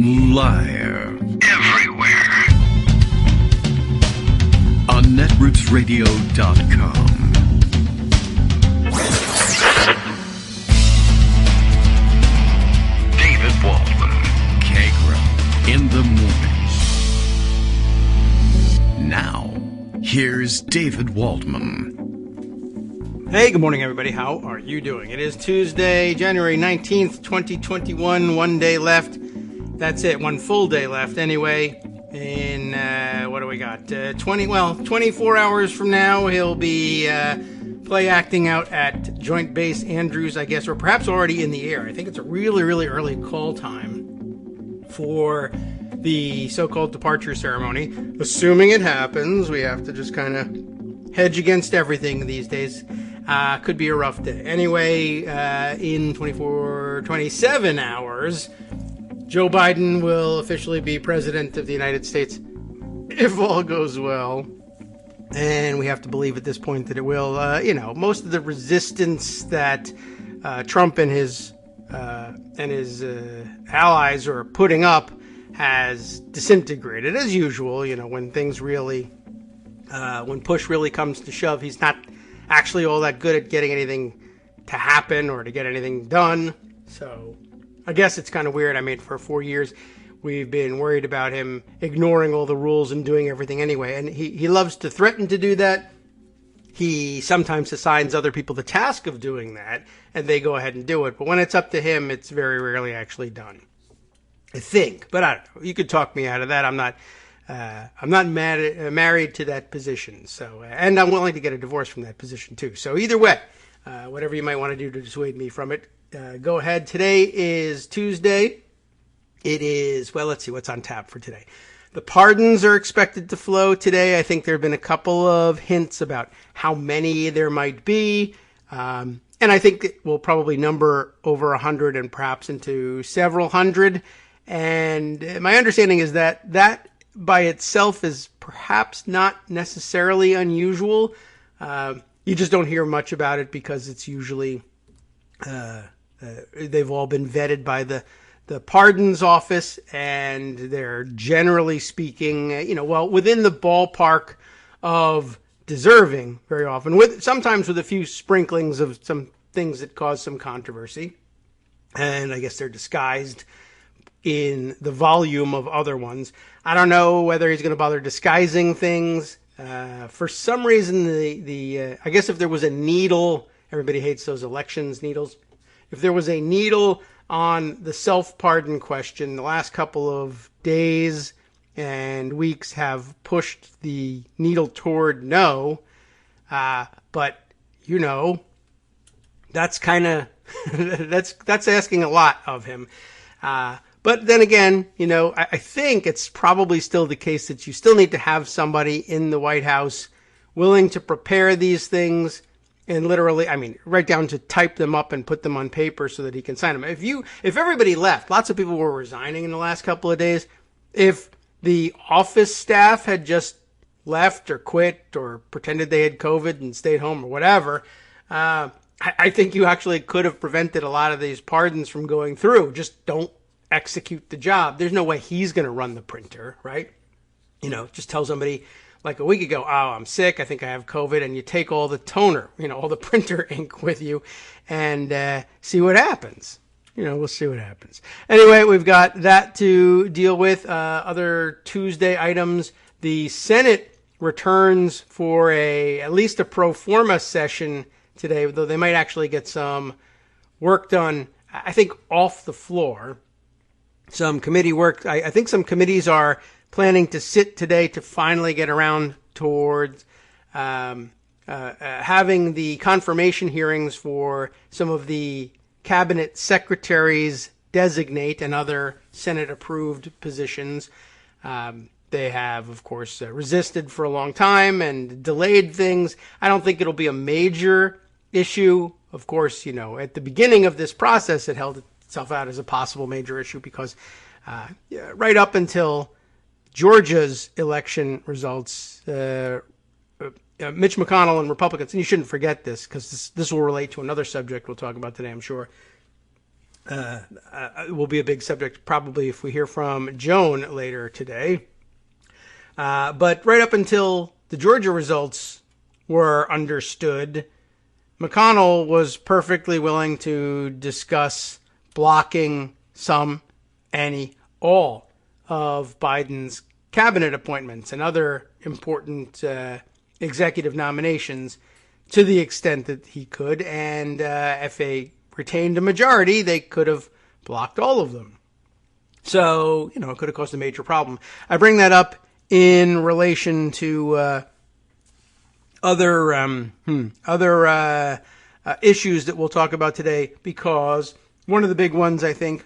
Live. Everywhere. On netrootsradio.com. David Waldman. Kagro. In the morning. Now, here's David Waldman. Hey, good morning, everybody. How are you doing? It is Tuesday, January 19th, 2021. One day left. That's it. One full day left anyway. In, what do we got? 24 hours from now, he'll be play acting out at Joint Base Andrews, I guess, or perhaps already in the air. I think it's a really, really early call time for the so-called departure ceremony. Assuming it happens, we have to just kind of hedge against everything these days. Could be a rough day. Anyway, in 27 hours, Joe Biden will officially be president of the United States, if all goes well. And we have to believe at this point that it will. Most of the resistance that Trump and his allies are putting up has disintegrated, as usual. When things really, when push really comes to shove, he's not actually all that good at getting anything to happen or to get anything done. So I guess it's kind of weird. I mean, for 4 years, we've been worried about him ignoring all the rules and doing everything anyway. And he loves to threaten to do that. He sometimes assigns other people the task of doing that, and they go ahead and do it. But when it's up to him, it's very rarely actually done, I think. But I don't know. You could talk me out of that. I'm not married to that position. So, and I'm willing to get a divorce from that position too. So either way, whatever you might want to do to dissuade me from it, go ahead. Today is Tuesday. It is, well, let's see what's on tap for today. The pardons are expected to flow today. I think there have been a couple of hints about how many there might be. And I think it will probably number over 100 and perhaps into several hundred. And my understanding is that by itself is perhaps not necessarily unusual. You just don't hear much about it because it's usually they've all been vetted by the pardons office, and they're generally speaking, within the ballpark of deserving very often, sometimes with a few sprinklings of some things that cause some controversy. And I guess they're disguised in the volume of other ones. I don't know whether he's going to bother disguising things. For some reason, I guess if there was a needle, everybody hates those elections needles. If there was a needle on the self-pardon question, the last couple of days and weeks have pushed the needle toward no. But, that's kind of, that's asking a lot of him. But then again, I think it's probably still the case that you still need to have somebody in the White House willing to prepare these things and literally, right down to type them up and put them on paper so that he can sign them. If everybody left, lots of people were resigning in the last couple of days. If the office staff had just left or quit or pretended they had COVID and stayed home or whatever, I think you actually could have prevented a lot of these pardons from going through. Just don't execute the job. There's no way he's going to run the printer, right? Just tell somebody like a week ago, oh, I'm sick, I think I have COVID, and you take all the toner, all the printer ink with you and see what happens. We'll see what happens. Anyway, we've got that to deal with. Other Tuesday items. The Senate returns for at least a pro forma session today, though they might actually get some work done, I think, off the floor. Some committee work. I think some committees are planning to sit today to finally get around towards having the confirmation hearings for some of the cabinet secretaries designate and other Senate-approved positions. They have, of course, resisted for a long time and delayed things. I don't think it'll be a major issue. Of course, at the beginning of this process, it held itself out as a possible major issue because right up until Georgia's election results, Mitch McConnell and Republicans, and you shouldn't forget this because this will relate to another subject we'll talk about today, I'm sure. will be a big subject probably if we hear from Joan later today. But right up until the Georgia results were understood, McConnell was perfectly willing to discuss blocking some, any, all of Biden's cabinet appointments and other important executive nominations to the extent that he could. And if they retained a majority, they could have blocked all of them. So, it could have caused a major problem. I bring that up in relation to other issues that we'll talk about today, because one of the big ones, I think,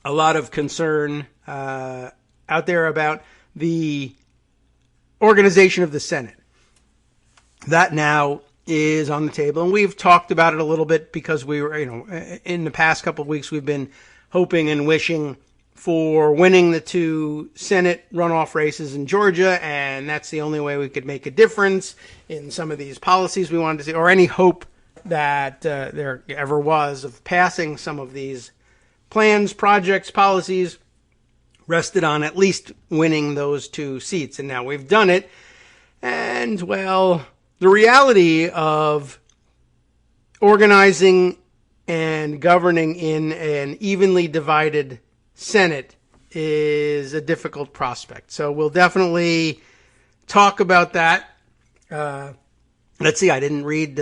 a lot of concern out there about the organization of the Senate. That now is on the table, and we've talked about it a little bit because we were, in the past couple of weeks, we've been hoping and wishing for winning the 2 Senate runoff races in Georgia, and that's the only way we could make a difference in some of these policies we wanted to see, or any hope that there ever was of passing some of these plans, projects, policies, rested on at least winning those 2 seats. And now we've done it, and, well, the reality of organizing and governing in an evenly divided Senate is a difficult prospect. So we'll definitely talk about that. Let's see, I didn't read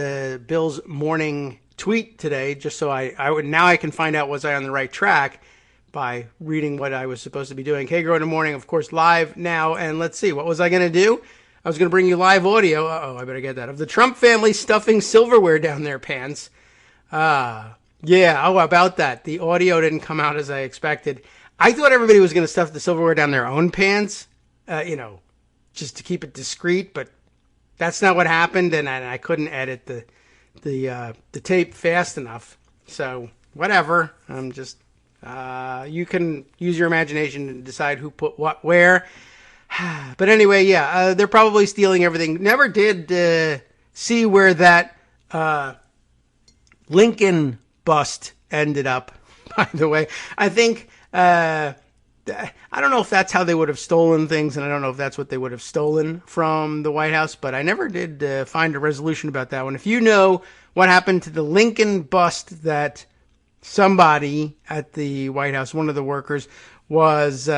Bill's morning tweet today, just so I can find out, was I on the right track by reading what I was supposed to be doing. Kagro in the morning, of course, live now. And let's see, what was I going to do? I was going to bring you live audio. I better get that. Of the Trump family stuffing silverware down their pants. Yeah, about that. The audio didn't come out as I expected. I thought everybody was going to stuff the silverware down their own pants, just to keep it discreet, but that's not what happened, and I couldn't edit the tape fast enough. So, whatever. I'm just, you can use your imagination to decide who put what where. But anyway, yeah, they're probably stealing everything. Never did see where that Lincoln bust ended up, by the way. I think, I don't know if that's how they would have stolen things, and I don't know if that's what they would have stolen from the White House, but I never did find a resolution about that one. If you know what happened to the Lincoln bust that somebody at the White House, one of the workers, was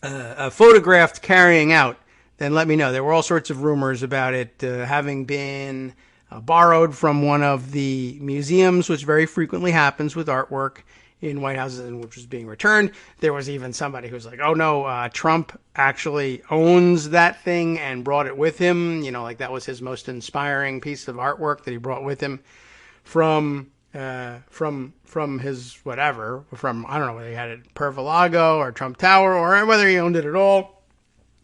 photographed carrying out, then let me know. There were all sorts of rumors about it having been borrowed from one of the museums, which very frequently happens with artwork in White Houses, and which was being returned. There was even somebody who was like, oh no, Trump actually owns that thing and brought it with him. Like that was his most inspiring piece of artwork that he brought with him from his whatever, I don't know whether he had it at Pervalago or Trump Tower or whether he owned it at all.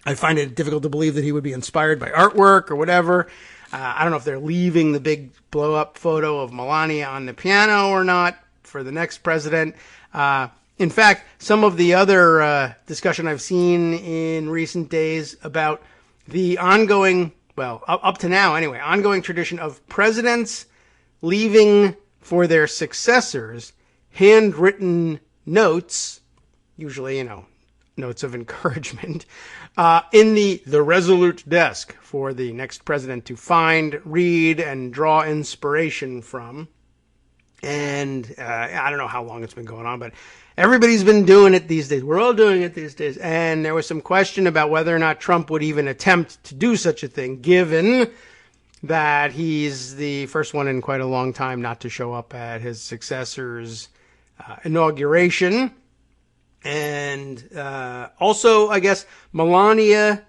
I find it difficult to believe that he would be inspired by artwork or whatever. I don't know if they're leaving the big blow up photo of Melania on the piano or not for the next president. In fact, some of the other discussion I've seen in recent days about the ongoing, well, up to now anyway, ongoing tradition of presidents leaving for their successors handwritten notes, usually, notes of encouragement, in the resolute desk for the next president to find, read, and draw inspiration from. And I don't know how long it's been going on, but everybody's been doing it these days. We're all doing it these days. And there was some question about whether or not Trump would even attempt to do such a thing, given that he's the first one in quite a long time not to show up at his successor's inauguration. And also, I guess, Melania,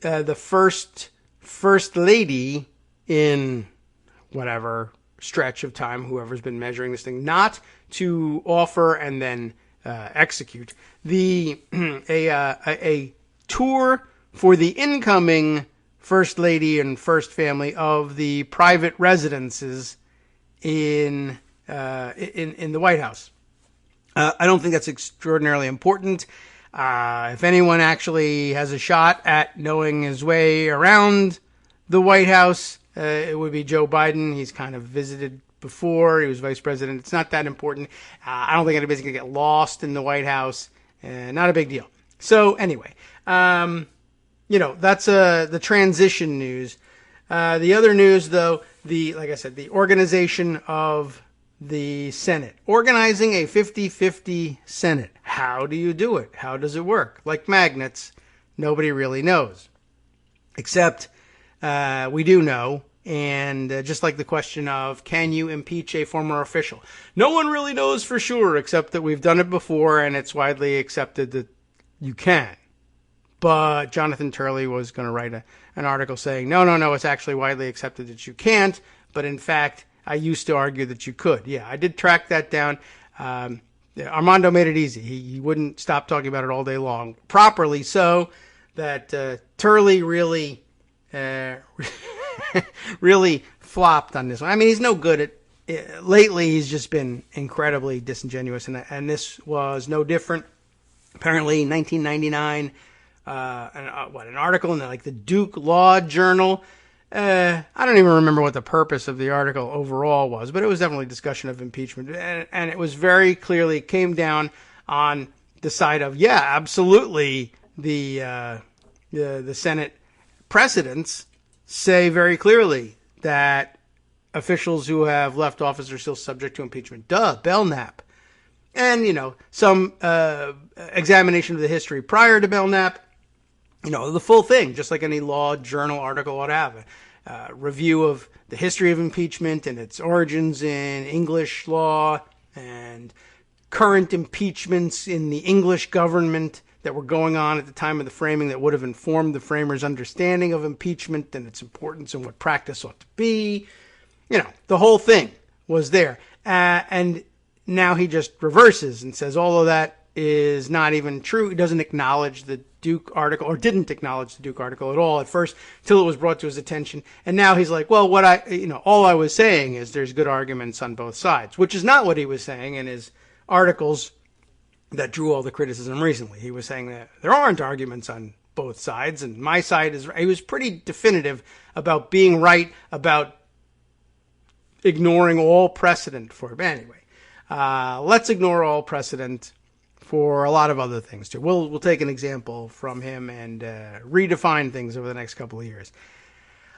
the first lady in whatever stretch of time, whoever's been measuring this thing, not to offer and then execute a tour for the incoming first lady and first family of the private residences in the White House. I don't think that's extraordinarily important. If anyone actually has a shot at knowing his way around the White House, it would be Joe Biden. He's kind of visited before. He was vice president. It's not that important. I don't think anybody's going to get lost in the White House. Not a big deal. So anyway, that's the transition news. The other news, though, like I said, the organization of the Senate. Organizing a 50-50 Senate. How do you do it? How does it work? Like magnets, nobody really knows. Except we do know. And just like the question of, can you impeach a former official? No one really knows for sure, except that we've done it before, and it's widely accepted that you can. But Jonathan Turley was going to write an article saying, no, it's actually widely accepted that you can't. But in fact, I used to argue that you could. Yeah, I did track that down. Armando made it easy. He wouldn't stop talking about it all day long. Properly so, that Turley really really flopped on this one. I mean, he's no good at lately. He's just been incredibly disingenuous, and this was no different. Apparently, 1999, an article in the Duke Law Journal. I don't even remember what the purpose of the article overall was, but it was definitely a discussion of impeachment, and it was very clearly came down on the side of, yeah, absolutely, the Senate precedents say very clearly that officials who have left office are still subject to impeachment. Belknap. And, some examination of the history prior to Belknap, the full thing, just like any law journal article ought to have. A review of the history of impeachment and its origins in English law and current impeachments in the English government that were going on at the time of the framing that would have informed the framers' understanding of impeachment and its importance and what practice ought to be. The whole thing was there. And now he just reverses and says all of that is not even true. He doesn't acknowledge the Duke article, or didn't acknowledge the Duke article at all at first, till it was brought to his attention. And now he's like, well, all I was saying is there's good arguments on both sides, which is not what he was saying in his articles that drew all the criticism recently. He was saying that there aren't arguments on both sides, and my side is right. He was pretty definitive about being right, about ignoring all precedent for it. But anyway, let's ignore all precedent for a lot of other things too. We'll take an example from him and redefine things over the next couple of years.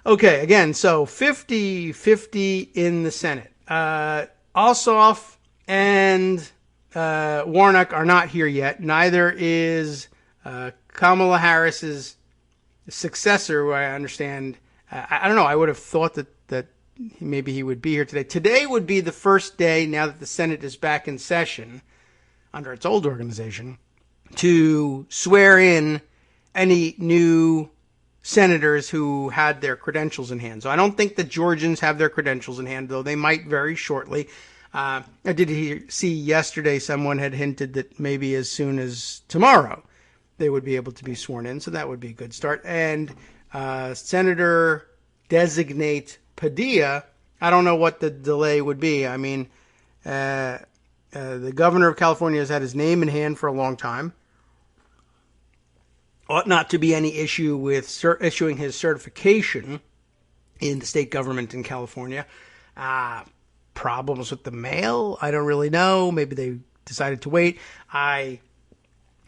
Okay, again, so 50-50 in the Senate. Ossoff and Warnock are not here yet. Neither is Kamala Harris's successor, who I understand. I don't know. I would have thought that maybe he would be here today. Today would be the first day, now that the Senate is back in session under its old organization, to swear in any new senators who had their credentials in hand. So I don't think the Georgians have their credentials in hand, though they might very shortly. I did see yesterday someone had hinted that maybe as soon as tomorrow they would be able to be sworn in, so that would be a good start. And Senator designate Padilla, I don't know what the delay would be. I mean, the governor of California has had his name in hand for a long time. Ought not to be any issue with issuing his certification in the state government in California. Problems with the mail? I don't really know. Maybe they decided to wait. I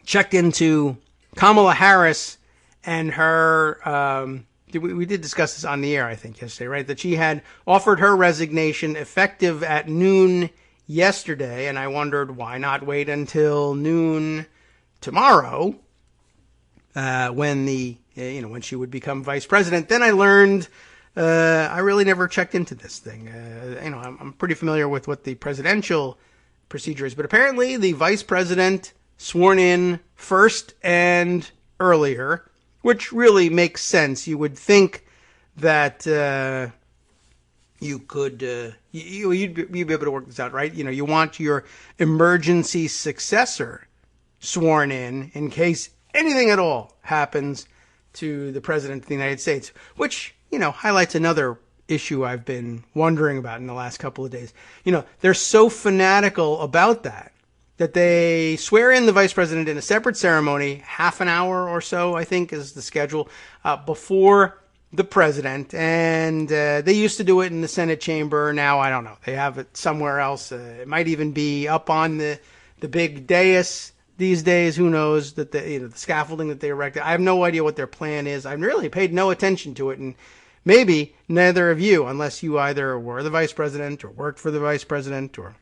checked into Kamala Harris and her, we did discuss this on the air, I think, yesterday, right? That she had offered her resignation effective at noon yesterday, and I wondered why not wait until noon tomorrow, when when she would become vice president. Then I learned I really never checked into this thing. I'm pretty familiar with what the presidential procedure is, but apparently the vice president sworn in first and earlier, which really makes sense. You would think that you could you'd be able to work this out, right? You want your emergency successor sworn in case anything at all happens to the president of the United States, which highlights another issue I've been wondering about in the last couple of days. They're so fanatical about that they swear in the vice president in a separate ceremony, half an hour or so, I think, is the schedule, before the president, and they used to do it in the Senate chamber. Now I don't know. They have it somewhere else. It might even be up on the big dais these days. Who knows? That the scaffolding that they erected. I have no idea what their plan is. I've really paid no attention to it, and maybe neither of you, unless you either were the vice president or worked for the vice president or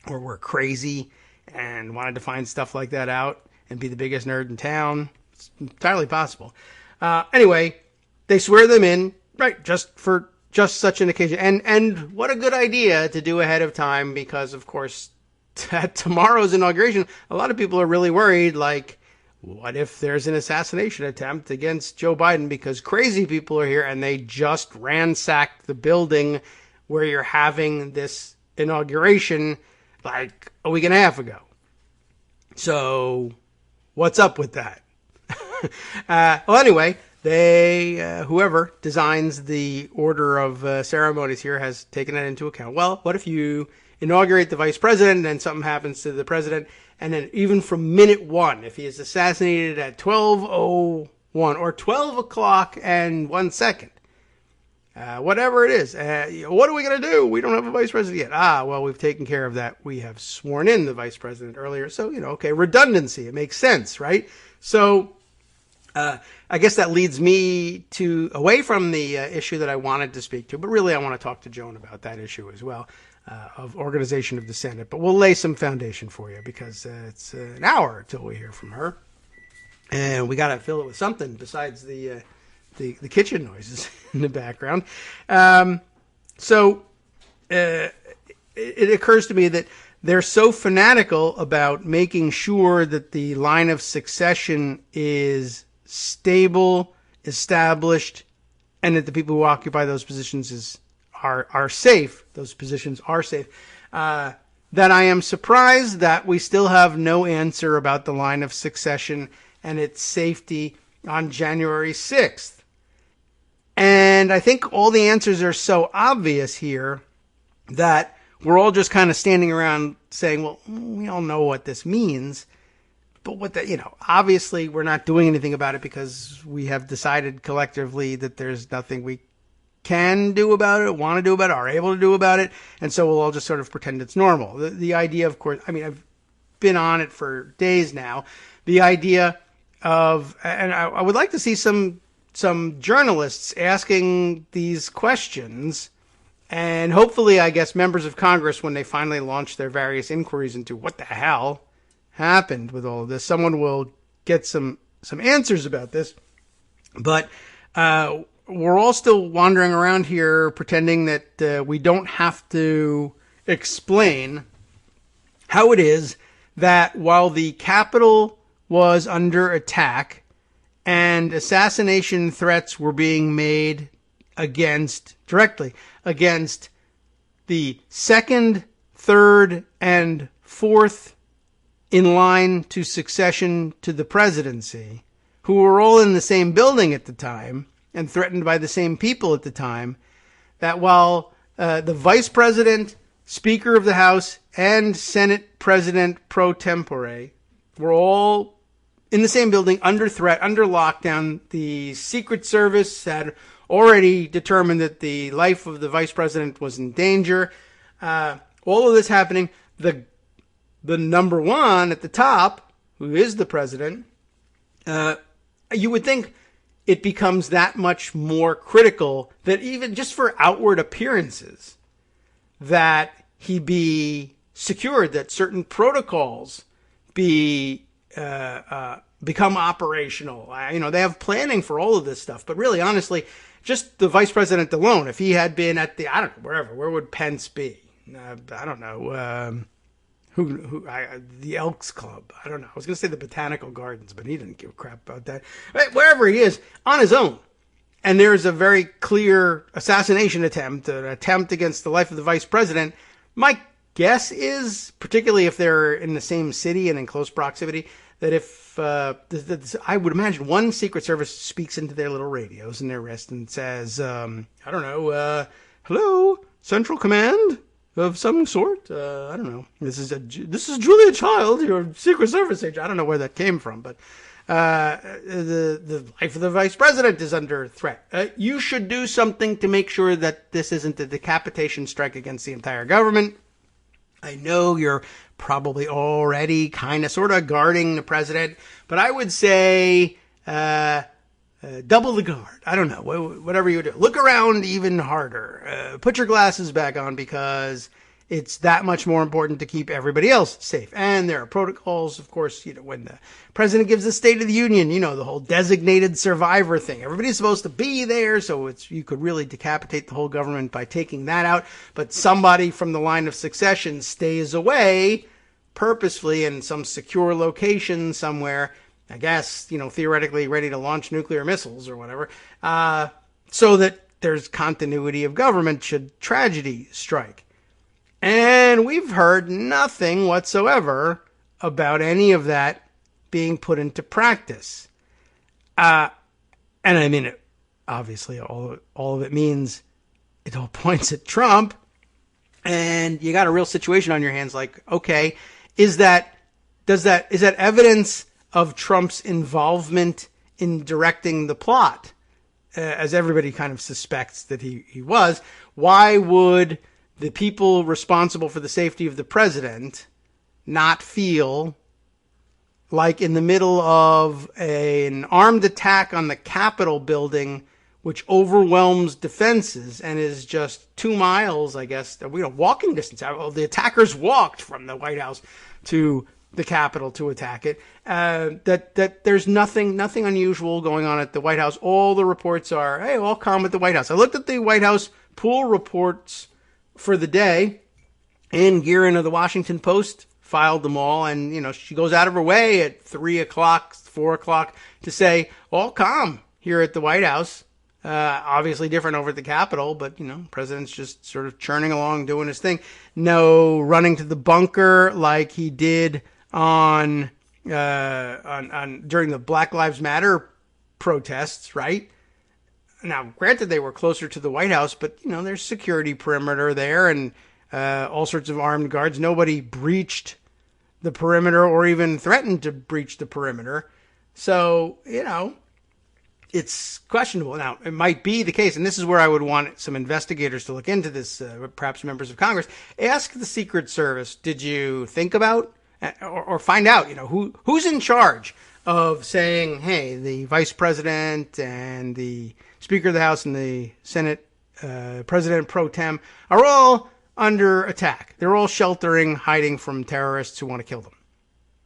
were crazy and wanted to find stuff like that out and be the biggest nerd in town. It's entirely possible. Anyway, they swear them in, right, just such an occasion. And what a good idea to do ahead of time, because, of course, at tomorrow's inauguration, a lot of people are really worried, like, what if there's an assassination attempt against Joe Biden because crazy people are here and they just ransacked the building where you're having this inauguration like a week and a half ago. So what's up with that? Well, anyway, they whoever designs the order of ceremonies here has taken that into account. Well, what if you inaugurate the vice president and then something happens to the president, and then even from minute one, if he is assassinated at 12:01 or 12 o'clock and 1 second, whatever it is, what are we going to do? We don't have a vice president yet. Well, we've taken care of that. We have sworn in the vice president earlier. So, okay, redundancy. It makes sense, right? So I guess that leads me away from the issue that I wanted to speak to, but really I want to talk to Joan about that issue as well, of organization of the Senate. But we'll lay some foundation for you, because it's an hour until we hear from her, and we got to fill it with something besides the kitchen noises in the background. So it occurs to me that they're so fanatical about making sure that the line of succession is stable, established, and that the people who occupy those positions are safe. Those positions are safe. That I am surprised that we still have no answer about the line of succession and its safety on January 6th. And I think all the answers are so obvious here that we're all just kind of standing around saying, well, we all know what this means. But obviously we're not doing anything about it because we have decided collectively that there's nothing we can do about it, want to do about it, are able to do about it. And so we'll all just sort of pretend it's normal. The idea, of course, I've been on it for days now. The idea of, and I would like to see some journalists asking these questions, and hopefully, I guess, members of Congress, when they finally launch their various inquiries into what the hell happened with all of this, someone will get some answers about this. But we're all still wandering around here pretending that we don't have to explain how it is that while the Capitol was under attack and assassination threats were being made directly against the second, third, and fourth in line to succession to the presidency, who were all in the same building at the time and threatened by the same people at the time, that while the vice president, Speaker of the House, and Senate President pro tempore were all in the same building, under threat, under lockdown, the Secret Service had already determined that the life of the vice president was in danger. All of this happening, the number one at the top, who is the president, you would think it becomes that much more critical that even just for outward appearances, that he be secured, that certain protocols become operational. They have planning for all of this stuff, but really, honestly, just the vice president alone, if he had been at where would Pence be? I don't know. The Elks Club. I don't know. I was going to say the Botanical Gardens, but he didn't give a crap about that. Wherever he is, on his own. And there's a very clear assassination attempt, an attempt against the life of the vice president. My guess is, particularly if they're in the same city and in close proximity, that if, I would imagine one Secret Service speaks into their little radios in their wrist and says, hello, Central Command of some sort. I don't know. This is Julia Child, your Secret Service agent. I don't know where that came from, but the life of the vice president is under threat. You should do something to make sure that this isn't a decapitation strike against the entire government. I know you're probably already kind of sort of guarding the president, but I would say double the guard. I don't know, whatever you do. Look around even harder. Put your glasses back on, because it's that much more important to keep everybody else safe. And there are protocols, of course, when the president gives the State of the Union, the whole designated survivor thing. Everybody's supposed to be there, so you could really decapitate the whole government by taking that out. But somebody from the line of succession stays away purposefully in some secure location somewhere, I guess, theoretically ready to launch nuclear missiles or whatever, so that there's continuity of government should tragedy strike. And we've heard nothing whatsoever about any of that being put into practice. And I mean, obviously, all of it means it all points at Trump. And you got a real situation on your hands. Like, okay, is that evidence of Trump's involvement in directing the plot, as everybody kind of suspects that he was? Why would the people responsible for the safety of the president not feel like, in the middle of an armed attack on the Capitol building, which overwhelms defenses and is just 2 miles, I guess, walking distance? The attackers walked from the White House to the Capitol to attack it. That there's nothing unusual going on at the White House. All the reports are, hey, all calm at the White House. I looked at the White House pool reports for the day, and Guerin of the Washington Post filed them all, and she goes out of her way at 3 o'clock, 4 o'clock to say all calm here at the White House. Obviously different over at the Capitol, but president's just sort of churning along, doing his thing. No running to the bunker like he did on during the Black Lives Matter protests, right? Now, granted, they were closer to the White House, but, there's security perimeter there and all sorts of armed guards. Nobody breached the perimeter or even threatened to breach the perimeter. So, it's questionable. Now, it might be the case, and this is where I would want some investigators to look into this, perhaps members of Congress. Ask the Secret Service, did you think about or find out, who's in charge of saying, hey, the vice president and the Speaker of the House and the Senate President pro tem are all under attack. They're all sheltering, hiding from terrorists who want to kill them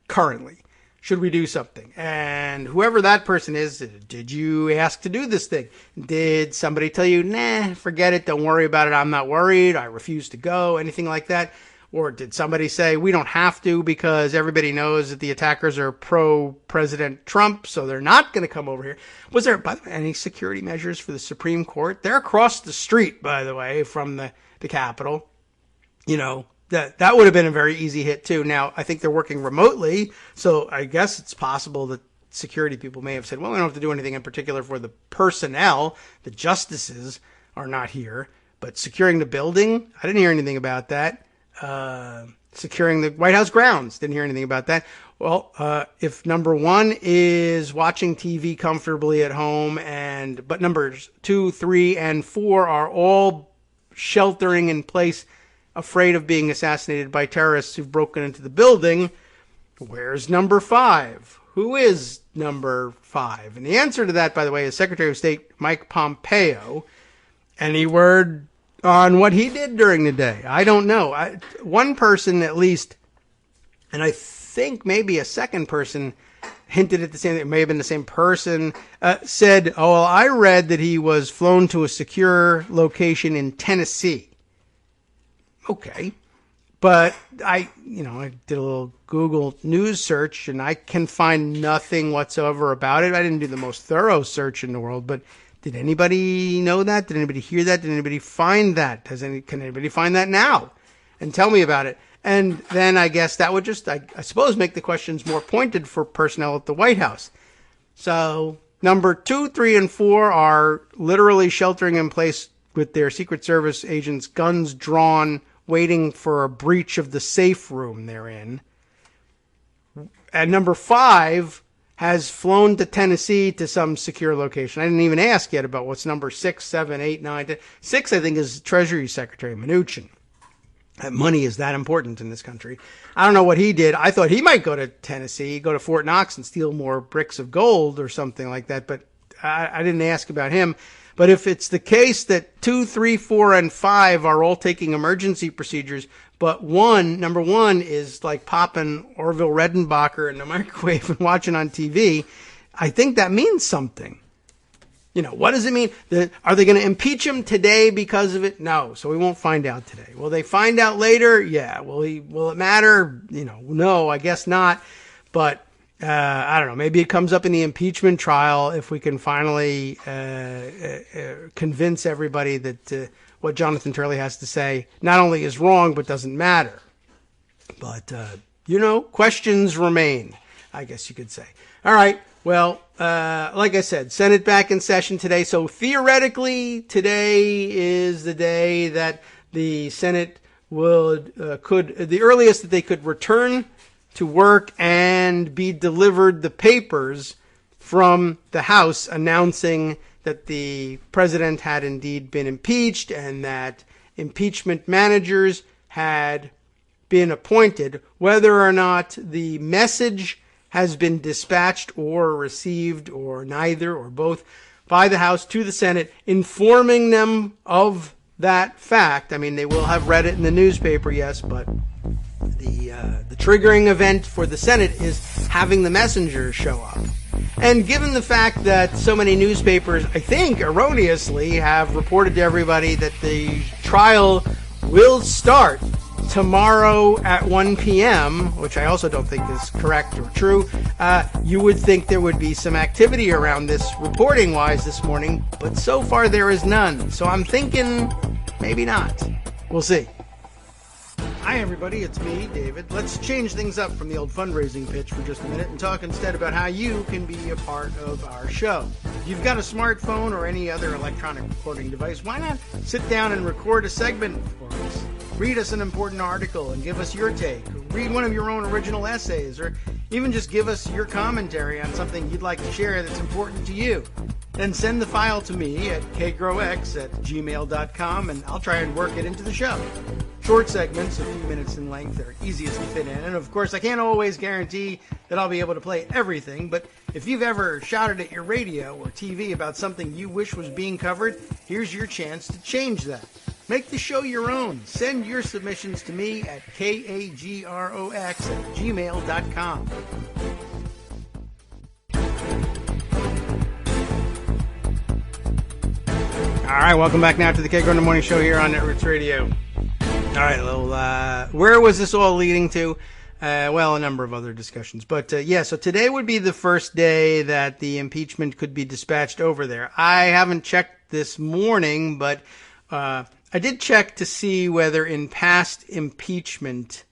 currently. Should we do something? And whoever that person is, did you ask to do this thing? Did somebody tell you, nah, forget it, don't worry about it, I'm not worried, I refuse to go, anything like that? Or did somebody say, we don't have to because everybody knows that the attackers are pro-President Trump, so they're not going to come over here? Was there, by the way, any security measures for the Supreme Court? They're across the street, by the way, from the Capitol. That would have been a very easy hit, too. Now, I think they're working remotely, so I guess it's possible that security people may have said, well, we don't have to do anything in particular for the personnel. The justices are not here. But securing the building, I didn't hear anything about that. Securing the White House grounds, didn't hear anything about that. Well, if number one is watching TV comfortably at home, but numbers 2, 3, and 4 are all sheltering in place, afraid of being assassinated by terrorists who've broken into the building, where's number 5? Who is number 5? And the answer to that, by the way, is Secretary of State Mike Pompeo. Any word on what he did during the day? I don't know. One person at least, and I think maybe a second person hinted at the same thing, it may have been the same person, said, oh, well, I read that he was flown to a secure location in Tennessee. Okay. But I did a little Google News search and I can find nothing whatsoever about it. I didn't do the most thorough search in the world, but did anybody know that? Did anybody hear that? Did anybody find that? Can anybody find that now? And tell me about it. And then I guess that would just, I suppose, make the questions more pointed for personnel at the White House. So number 2, 3, and 4 are literally sheltering in place with their Secret Service agents, guns drawn, waiting for a breach of the safe room they're in. And number 5 has flown to Tennessee to some secure location. I didn't even ask yet about what's number 6, 7, 8, 9, 10. 6, I think, is Treasury Secretary Mnuchin. Money is that important in this country. I don't know what he did. I thought he might go to Tennessee, go to Fort Knox and steal more bricks of gold or something like that, but I didn't ask about him. But if it's the case that 2, 3, 4, and 5 are all taking emergency procedures, but number one is like popping Orville Redenbacher in the microwave and watching on TV, I think that means something. What does it mean? Are they going to impeach him today because of it? No. So we won't find out today. Will they find out later? Yeah. Will it matter? No, I guess not. But I don't know. Maybe it comes up in the impeachment trial if we can finally convince everybody that what Jonathan Turley has to say not only is wrong, but doesn't matter. But, questions remain, I guess you could say. All right. Well, like I said, Senate back in session today. So theoretically, today is the day that the Senate the earliest that they could return to work and be delivered the papers from the House announcing that the president had indeed been impeached and that impeachment managers had been appointed. Whether or not the message has been dispatched or received or neither or both by the House to the Senate, informing them of that fact. I mean, they will have read it in the newspaper, yes, but the triggering event for the Senate is having the messenger show up. And given the fact that so many newspapers, I think erroneously, have reported to everybody that the trial will start tomorrow at 1 p.m., which I also don't think is correct or true, you would think there would be some activity around this reporting-wise this morning, but so far there is none. So I'm thinking maybe not. We'll see. Hi, everybody. It's me, David. Let's change things up from the old fundraising pitch for just a minute and talk instead about how you can be a part of our show. If you've got a smartphone or any other electronic recording device, why not sit down and record a segment for us? Read us an important article and give us your take. Read one of your own original essays, or even just give us your commentary on something you'd like to share that's important to you. Then send the file to me at kagrox@gmail.com, and I'll try and work it into the show. Short segments, a few minutes in length, are easiest to fit in. And of course, I can't always guarantee that I'll be able to play everything, but if you've ever shouted at your radio or TV about something you wish was being covered, here's your chance to change that. Make the show your own. Send your submissions to me at kagrox@gmail.com. All right, welcome back now to the Kagro in the Morning Show here on Networks Radio. All right, where was this all leading to? Well, a number of other discussions. But, so today would be the first day that the impeachment could be dispatched over there. I haven't checked this morning, but I did check to see whether in past impeachment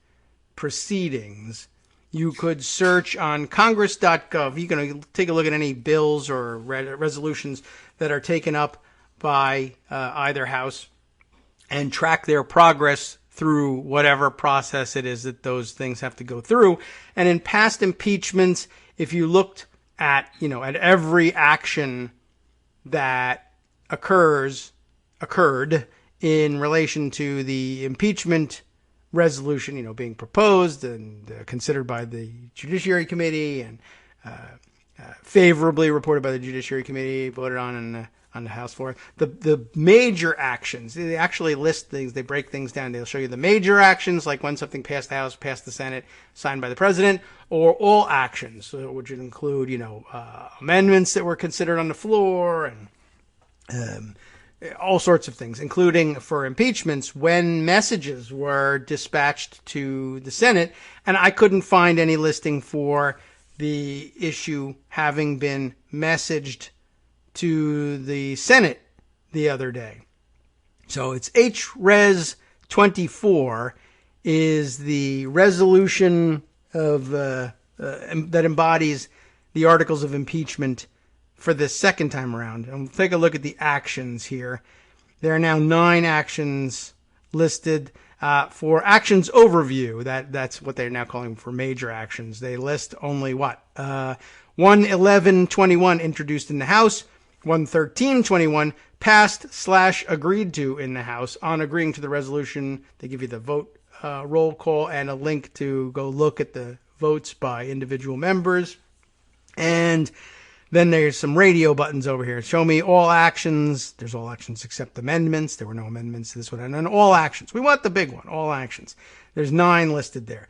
proceedings you could search on congress.gov. You can take a look at any bills or resolutions that are taken up by either house and track their progress through whatever process it is that those things have to go through. And in past impeachments, if you looked at every action that occurred in relation to the impeachment resolution, being proposed and considered by the Judiciary Committee and favorably reported by the Judiciary Committee, voted on the House floor. The major actions, they actually list things, they break things down. They'll show you the major actions, like when something passed the House, passed the Senate, signed by the President, or all actions, which would include, amendments that were considered on the floor and all sorts of things, including for impeachments when messages were dispatched to the Senate. And I couldn't find any listing for the issue having been messaged to the Senate the other day. So it's HRes 24 is the resolution of that embodies the articles of impeachment for the second time around. And we'll take a look at the actions here. There are now 9 actions listed. For actions overview, that's what they're now calling for major actions. They list only 11121 introduced in the House. 11321 passed/agreed to in the House. On agreeing to the resolution, they give you the vote roll call and a link to go look at the votes by individual members. And then there's some radio buttons over here. Show me all actions. There's all actions except amendments. There were no amendments to this one. And then all actions. We want the big one, all actions. There's 9 listed there.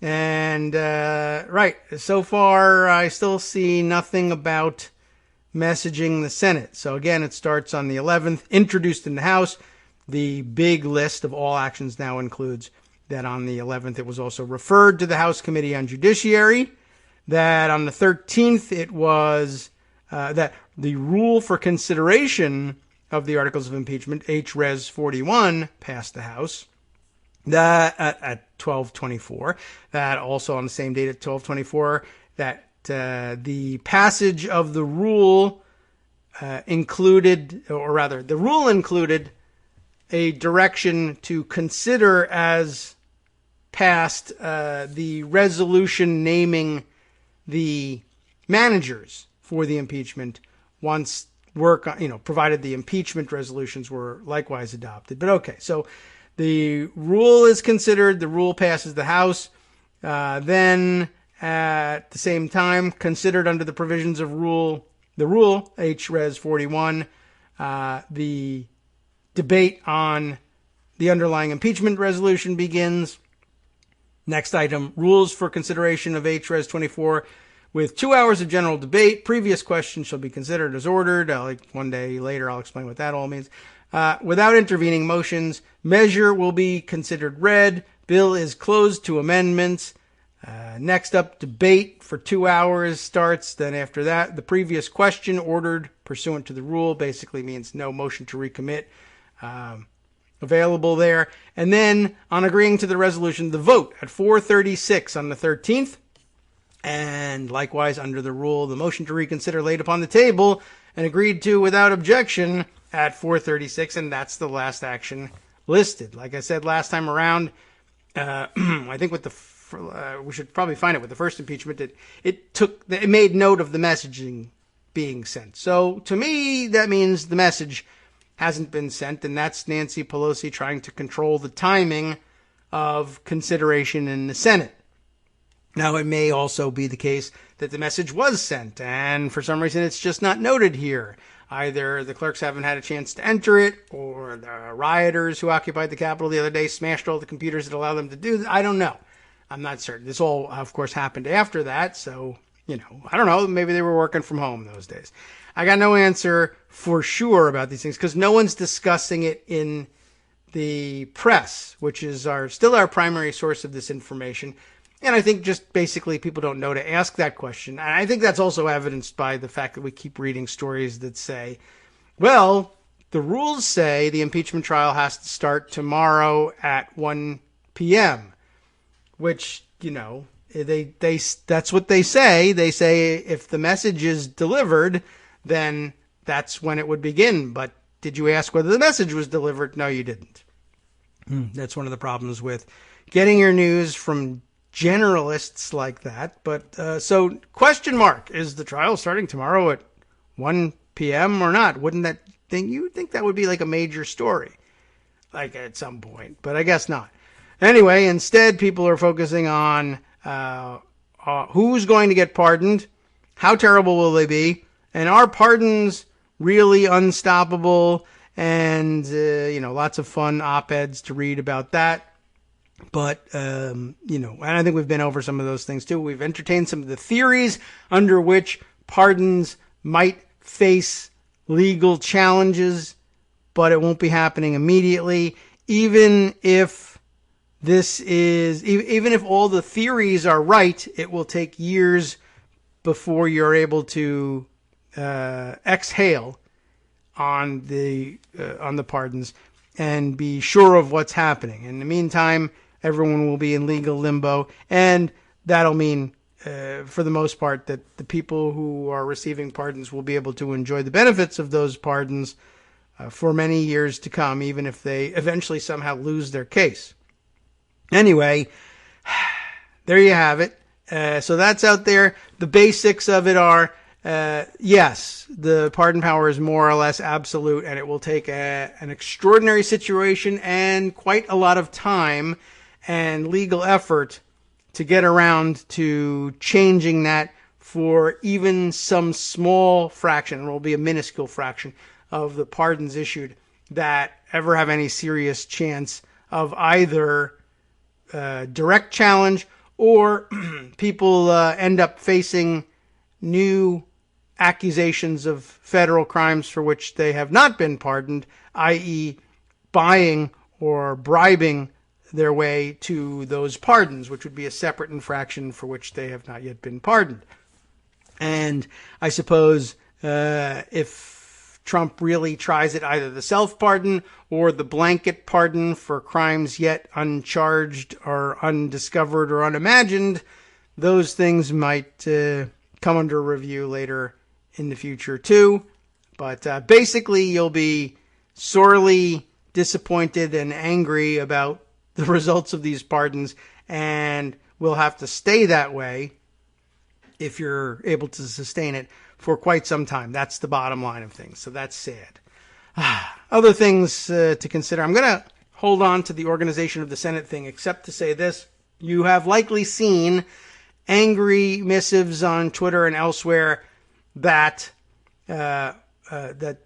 And, right, so far I still see nothing about messaging the Senate. So again, it starts on the 11th, introduced in the House. The big list of all actions now includes that on the 11th it was also referred to the House Committee on Judiciary. That on the 13th it was that the rule for consideration of the articles of impeachment, H-Res 41, passed the House. That at 12:24. That also on the same date at 12:24. That the passage of the rule included, or rather, the rule included a direction to consider as passed the resolution naming the managers for the impeachment once work, provided the impeachment resolutions were likewise adopted. But okay, so the rule is considered, the rule passes the House, then at the same time, considered under the provisions of the rule, H-Res 41, the debate on the underlying impeachment resolution begins. Next item, rules for consideration of H-Res 24 with 2 hours of general debate. Previous questions shall be considered as ordered. One day later, I'll explain what that all means. Without intervening motions, measure will be considered read. Bill is closed to amendments. Next up, debate for 2 hours starts. Then after that, the previous question ordered pursuant to the rule basically means no motion to recommit available there. And then on agreeing to the resolution, the vote at 4:36 on the 13th. And likewise, under the rule, the motion to reconsider laid upon the table and agreed to without objection at 4:36. And that's the last action listed. Like I said last time around, I think with we should probably find it with the first impeachment. It made note of the messaging being sent. So to me, that means the message hasn't been sent, and that's Nancy Pelosi trying to control the timing of consideration in the Senate. Now, it may also be the case that the message was sent, and for some reason it's just not noted here. Either the clerks haven't had a chance to enter it, or the rioters who occupied the Capitol the other day smashed all the computers that allow them to do that. I don't know. I'm not certain. This all, of course, happened after that, so, I don't know. Maybe they were working from home those days. I got no answer for sure about these things because no one's discussing it in the press, which is still our primary source of this information. And I think just basically people don't know to ask that question. And I think that's also evidenced by the fact that we keep reading stories that say, well, the rules say the impeachment trial has to start tomorrow at 1 p.m., which, that's what they say. They say if the message is delivered, then that's when it would begin. But did you ask whether the message was delivered? No, you didn't. That's one of the problems with getting your news from generalists like that. But so question mark, is the trial starting tomorrow at 1 p.m. or not? Wouldn't that think you would think that would be like a major story, like at some point, but I guess not. Anyway, instead, people are focusing on who's going to get pardoned, how terrible will they be, and are pardons really unstoppable? And, lots of fun op-eds to read about that. But, and I think we've been over some of those things too. We've entertained some of the theories under which pardons might face legal challenges, but it won't be happening immediately. Even if all the theories are right, it will take years before you're able to exhale on the pardons and be sure of what's happening. In the meantime, everyone will be in legal limbo, and that'll mean, for the most part, that the people who are receiving pardons will be able to enjoy the benefits of those pardons for many years to come, even if they eventually somehow lose their case. Anyway, there you have it. So that's out there. the basics of it are, yes, the pardon power is more or less absolute, and it will take an extraordinary situation and quite a lot of time and legal effort to get around to changing that for even some small fraction, or will be a minuscule fraction, of the pardons issued that ever have any serious chance of either direct challenge or people end up facing new accusations of federal crimes for which they have not been pardoned, i.e. buying or bribing their way to those pardons, which would be a separate infraction for which they have not yet been pardoned. And I suppose if Trump really tries it, either the self-pardon or the blanket pardon for crimes yet uncharged or undiscovered or unimagined, those things might come under review later in the future too. But basically, you'll be sorely disappointed and angry about the results of these pardons, and will have to stay that way if you're able to sustain it for quite some time. That's the bottom line of things. So that's sad. Other things to consider. I'm going to hold on to the organization of the Senate thing, except to say this. You have likely seen angry missives on Twitter and elsewhere that that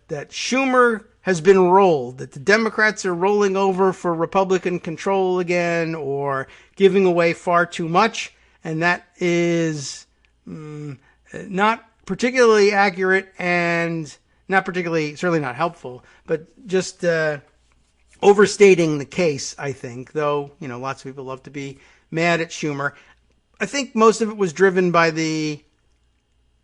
Schumer has been rolled, that the Democrats are rolling over for Republican control again, or giving away far too much, and that is not particularly accurate and not particularly, certainly not helpful, but just overstating the case, I think, though, you know, lots of people love to be mad at Schumer. I think most of it was driven by the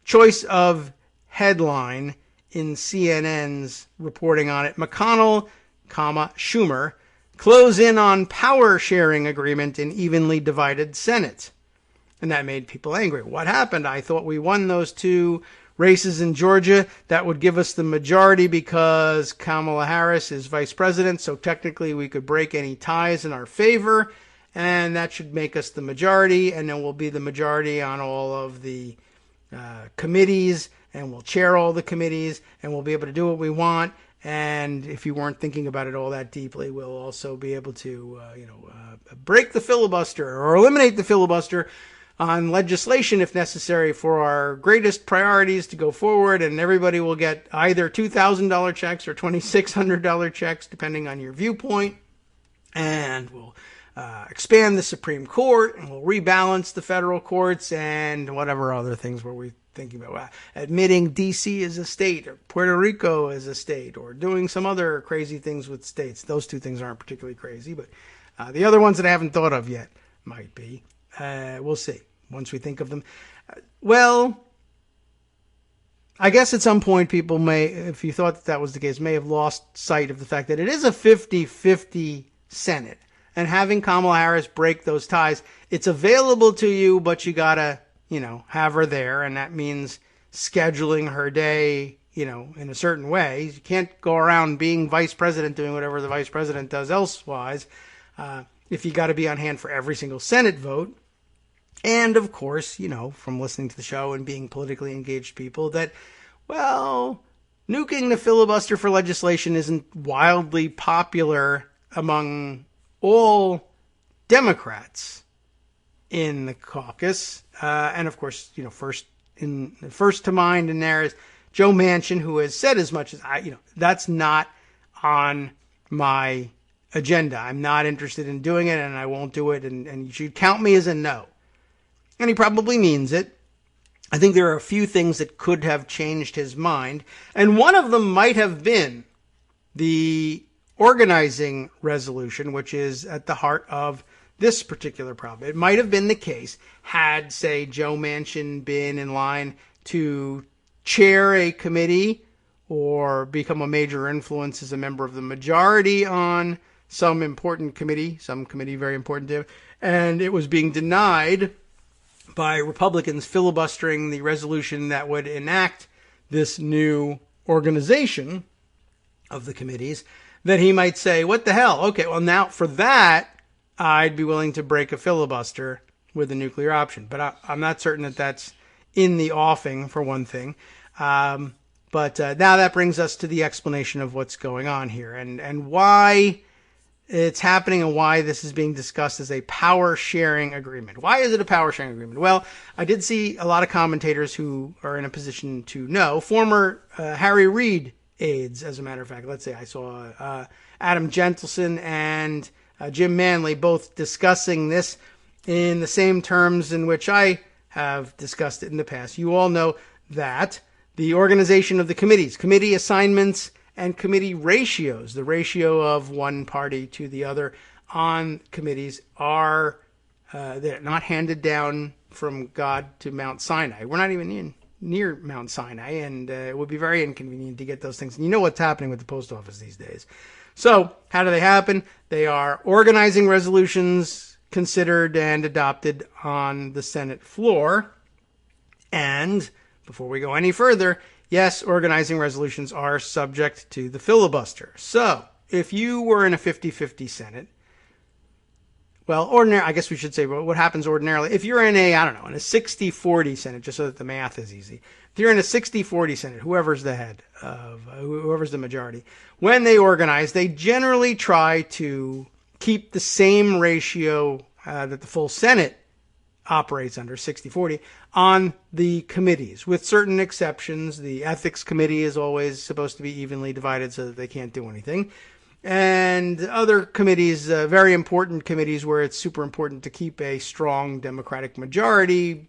choice of headline in CNN's reporting on it. McConnell, Schumer, close in on power sharing agreement in evenly divided Senate. And that made people angry. What happened? I thought we won those two races in Georgia. That would give us the majority because Kamala Harris is vice president. So technically we could break any ties in our favor. And that should make us the majority. And then we'll be the majority on all of the committees. And we'll chair all the committees. And we'll be able to do what we want. And if you weren't thinking about it all that deeply, we'll also be able to, break the filibuster or eliminate the filibuster on legislation if necessary for our greatest priorities to go forward, and everybody will get either $2,000 checks or $2,600 checks, depending on your viewpoint. And we'll expand the Supreme Court, and we'll rebalance the federal courts, and whatever other things were we thinking about. Admitting D.C. as a state, or Puerto Rico as a state, or doing some other crazy things with states. Those two things aren't particularly crazy, but the other ones that I haven't thought of yet might be. We'll see once we think of them. Well, I guess at some point people may, if you thought that was the case, may have lost sight of the fact that it is a 50-50 Senate. And having Kamala Harris break those ties, it's available to you, but you gotta, have her there. And that means scheduling her day, in a certain way. You can't go around being vice president doing whatever the vice president does elsewise. If you got to be on hand for every single Senate vote. And of course, from listening to the show and being politically engaged people, that, well, nuking the filibuster for legislation isn't wildly popular among all Democrats in the caucus. And of course, first to mind in there is Joe Manchin, who has said as much as that's not on my agenda. I'm not interested in doing it, and I won't do it, and you should count me as a no. And he probably means it. I think there are a few things that could have changed his mind, and one of them might have been the organizing resolution, which is at the heart of this particular problem. It might have been the case had, say, Joe Manchin been in line to chair a committee or become a major influence as a member of the majority on some important committee, some committee very important to him, and it was being denied by Republicans filibustering the resolution that would enact this new organization of the committees, that he might say, what the hell? Okay, well, now for that, I'd be willing to break a filibuster with a nuclear option. But I'm not certain that that's in the offing, for one thing. But now that brings us to the explanation of what's going on here and why it's happening and why this is being discussed as a power sharing agreement. Why is it a power sharing agreement? Well, I did see a lot of commentators who are in a position to know, former Harry Reid aides, as a matter of fact. Let's say I saw Adam Gentleson and Jim Manley both discussing this in the same terms in which I have discussed it in the past. You all know that the organization of the committees, committee assignments, and committee ratios, the ratio of one party to the other on committees, are they're not handed down from God to Mount Sinai. We're not even near Mount Sinai, and it would be very inconvenient to get those things. And you know what's happening with the post office these days. So how do they happen? They are organizing resolutions considered and adopted on the Senate floor. And before we go any further, yes, organizing resolutions are subject to the filibuster. So if you were in a 50-50 Senate, well, I guess we should say what happens ordinarily. If you're in a 60-40 Senate, just so that the math is easy. If you're in a 60-40 Senate, whoever's the head of, whoever's the majority, when they organize, they generally try to keep the same ratio that the full Senate operates under, 60-40, on the committees, with certain exceptions. The ethics committee is always supposed to be evenly divided so that they can't do anything. And other committees, very important committees where it's super important to keep a strong Democratic majority,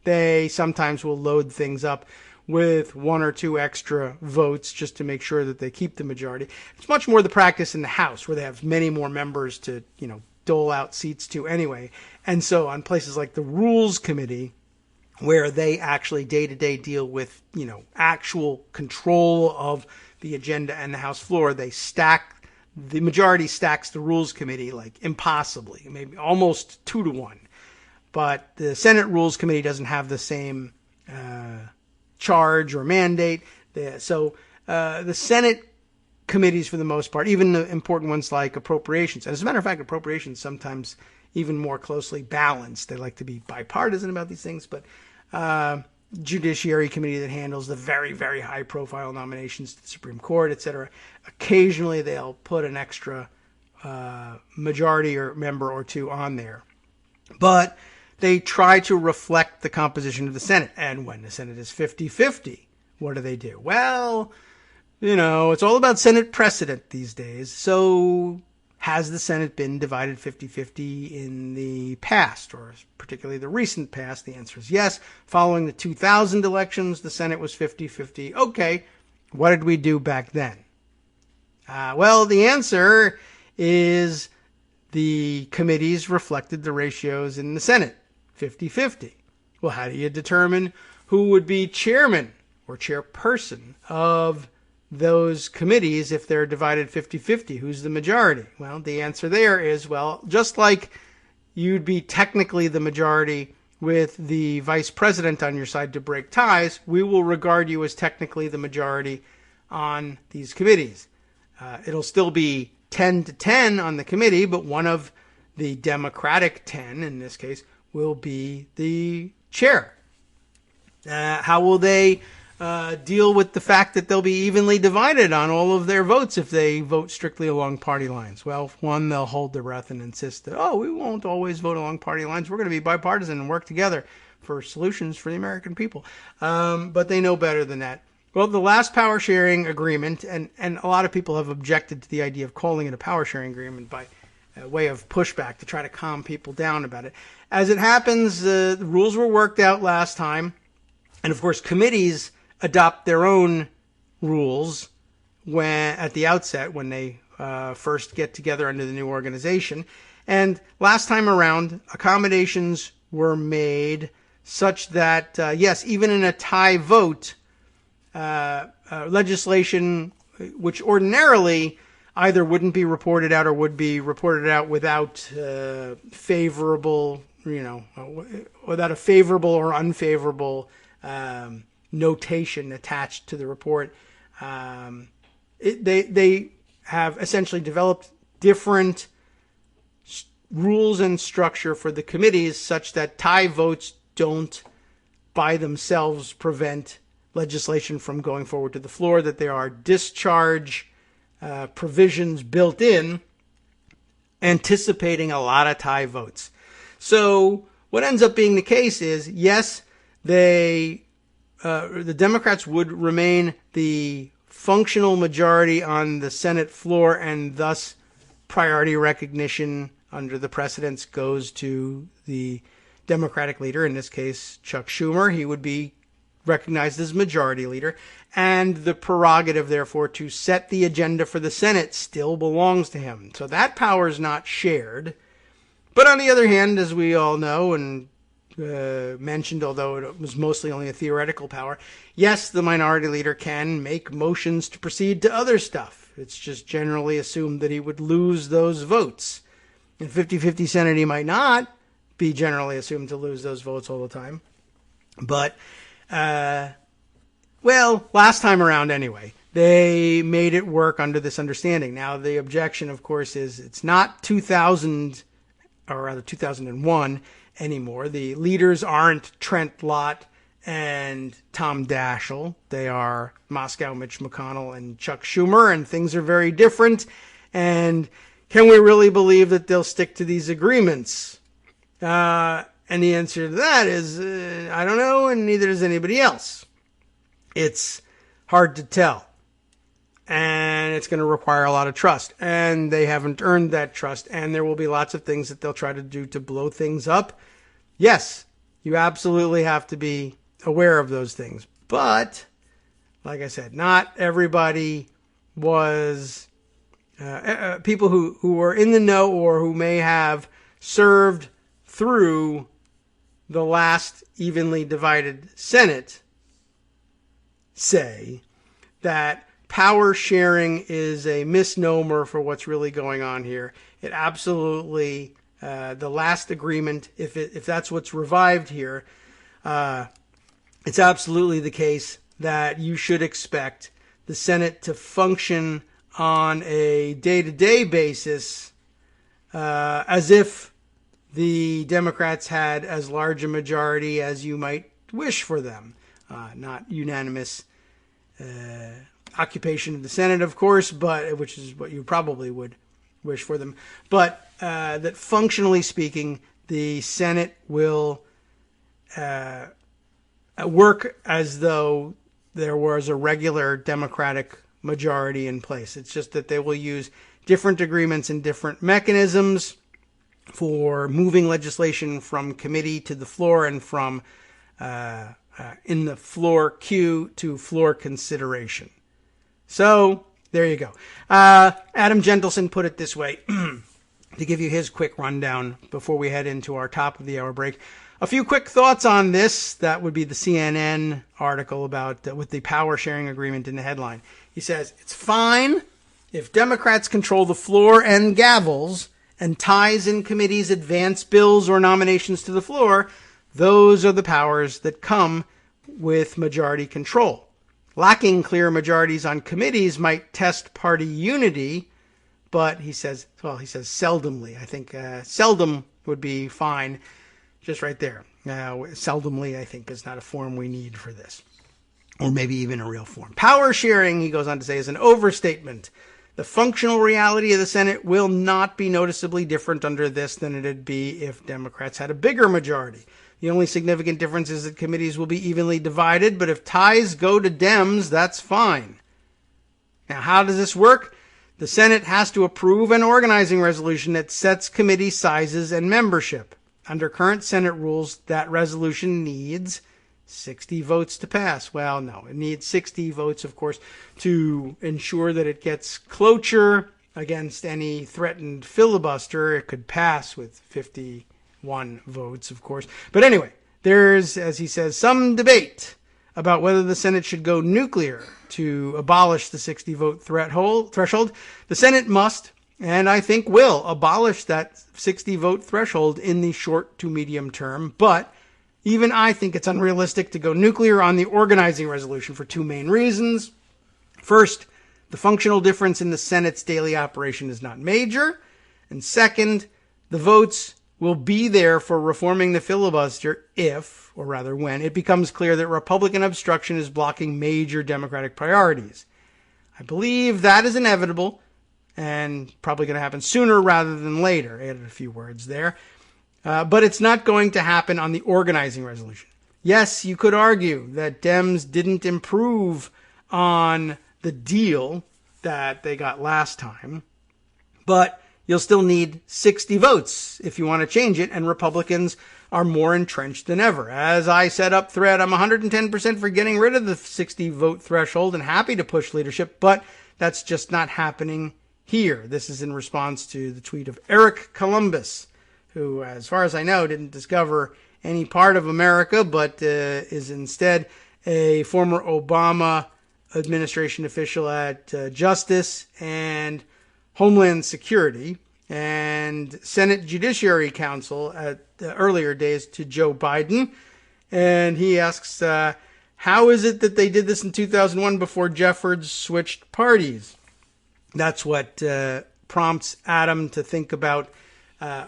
they sometimes will load things up with one or two extra votes just to make sure that they keep the majority. It's much more the practice in the House, where they have many more members to, dole out seats to anyway. And so on places like the Rules Committee, where they actually day-to-day deal with, actual control of the agenda and the House floor, the majority stacks the Rules Committee like impossibly, maybe almost 2-1. But the Senate Rules Committee doesn't have the same charge or mandate. So the Senate committees, for the most part, even the important ones like appropriations, and as a matter of fact, appropriations sometimes even more closely balanced. They like to be bipartisan about these things, but Judiciary Committee that handles the very, very high-profile nominations to the Supreme Court, etc. Occasionally, they'll put an extra majority or member or two on there. But they try to reflect the composition of the Senate. And when the Senate is 50-50, what do? Well, it's all about Senate precedent these days. So has the Senate been divided 50-50 in the past, or particularly the recent past? The answer is yes. Following the 2000 elections, the Senate was 50-50. Okay, what did we do back then? Well, the answer is the committees reflected the ratios in the Senate, 50-50. Well, how do you determine who would be chairman or chairperson of those committees if they're divided 50-50? Who's the majority? Well, the answer there is, just like you'd be technically the majority with the vice president on your side to break ties, we will regard you as technically the majority on these committees. It'll still be 10-10 on the committee, but one of the Democratic 10, in this case, will be the chair. How will they deal with the fact that they'll be evenly divided on all of their votes if they vote strictly along party lines? Well, one, they'll hold their breath and insist that, we won't always vote along party lines. We're going to be bipartisan and work together for solutions for the American people. But they know better than that. Well, the last power sharing agreement, and a lot of people have objected to the idea of calling it a power sharing agreement by way of pushback to try to calm people down about it. As it happens, the rules were worked out last time. And of course, committees adopt their own rules at the outset when they first get together under the new organization. And last time around, accommodations were made such that, yes, even in a tie vote, legislation which ordinarily either wouldn't be reported out or would be reported out without favorable, without a favorable or unfavorable notation attached to the report. They have essentially developed different rules and structure for the committees such that tie votes don't by themselves prevent legislation from going forward to the floor, that there are discharge provisions built in anticipating a lot of tie votes. So what ends up being the case is, yes, the Democrats would remain the functional majority on the Senate floor, and thus priority recognition under the precedents goes to the Democratic leader, in this case Chuck Schumer. He would be recognized as majority leader, and the prerogative, therefore, to set the agenda for the Senate still belongs to him. So that power is not shared. But on the other hand, as we all know and mentioned, although it was mostly only a theoretical power, yes, the minority leader can make motions to proceed to other stuff. It's just generally assumed that he would lose those votes. In 50-50 Senate, he might not be generally assumed to lose those votes all the time. But, last time around anyway, they made it work under this understanding. Now, the objection, of course, is it's not 2001 anymore. The leaders aren't Trent Lott and Tom Daschle. They are Moscow Mitch McConnell and Chuck Schumer, and things are very different. And can we really believe that they'll stick to these agreements? And the answer to that is, I don't know, and neither does anybody else. It's hard to tell. And it's going to require a lot of trust. And they haven't earned that trust. And there will be lots of things that they'll try to do to blow things up. Yes, you absolutely have to be aware of those things. But, like I said, not everybody was... people who were in the know or who may have served through the last evenly divided Senate say that power sharing is a misnomer for what's really going on here. It absolutely, the last agreement, if that's what's revived here, it's absolutely the case that you should expect the Senate to function on a day-to-day basis as if the Democrats had as large a majority as you might wish for them. Not unanimous occupation of the Senate, of course, but which is what you probably would wish for them. But that functionally speaking, the Senate will work as though there was a regular Democratic majority in place. It's just that they will use different agreements and different mechanisms for moving legislation from committee to the floor and from in the floor queue to floor consideration. So there you go. Adam Gentleson put it this way, to give you his quick rundown before we head into our top of the hour break. A few quick thoughts on this. That would be the CNN article about with the power sharing agreement in the headline. He says, it's fine if Democrats control the floor and gavels and ties in committees advance bills or nominations to the floor. Those are the powers that come with majority control. Lacking clear majorities on committees might test party unity, but he says seldomly. I think seldom would be fine, just right there. Seldomly, I think, is not a form we need for this, or maybe even a real form. Power sharing, he goes on to say, is an overstatement. The functional reality of the Senate will not be noticeably different under this than it'd be if Democrats had a bigger majority. The only significant difference is that committees will be evenly divided, but if ties go to Dems, that's fine. Now, how does this work? The Senate has to approve an organizing resolution that sets committee sizes and membership. Under current Senate rules, that resolution needs 60 votes to pass. Well, no, it needs 60 votes, of course, to ensure that it gets cloture against any threatened filibuster. It could pass with 51 votes, of course. But anyway, there's, as he says, some debate about whether the Senate should go nuclear to abolish the 60-vote threshold. The Senate must, and I think will, abolish that 60-vote threshold in the short to medium term. But even I think it's unrealistic to go nuclear on the organizing resolution for two main reasons. First, the functional difference in the Senate's daily operation is not major. And second, the votes will be there for reforming the filibuster if, or rather when, it becomes clear that Republican obstruction is blocking major Democratic priorities. I believe that is inevitable and probably going to happen sooner rather than later. I added a few words there. But it's not going to happen on the organizing resolution. Yes, you could argue that Dems didn't improve on the deal that they got last time, but you'll still need 60 votes if you want to change it, and Republicans are more entrenched than ever. As I said up thread, I'm 110% for getting rid of the 60 vote threshold and happy to push leadership, but that's just not happening here. This is in response to the tweet of Eric Columbus, who, as far as I know, didn't discover any part of America, but is instead a former Obama administration official at Justice and Homeland Security and Senate Judiciary Counsel at earlier days to Joe Biden. And he asks, how is it that they did this in 2001 before Jeffords switched parties? That's what prompts Adam to think about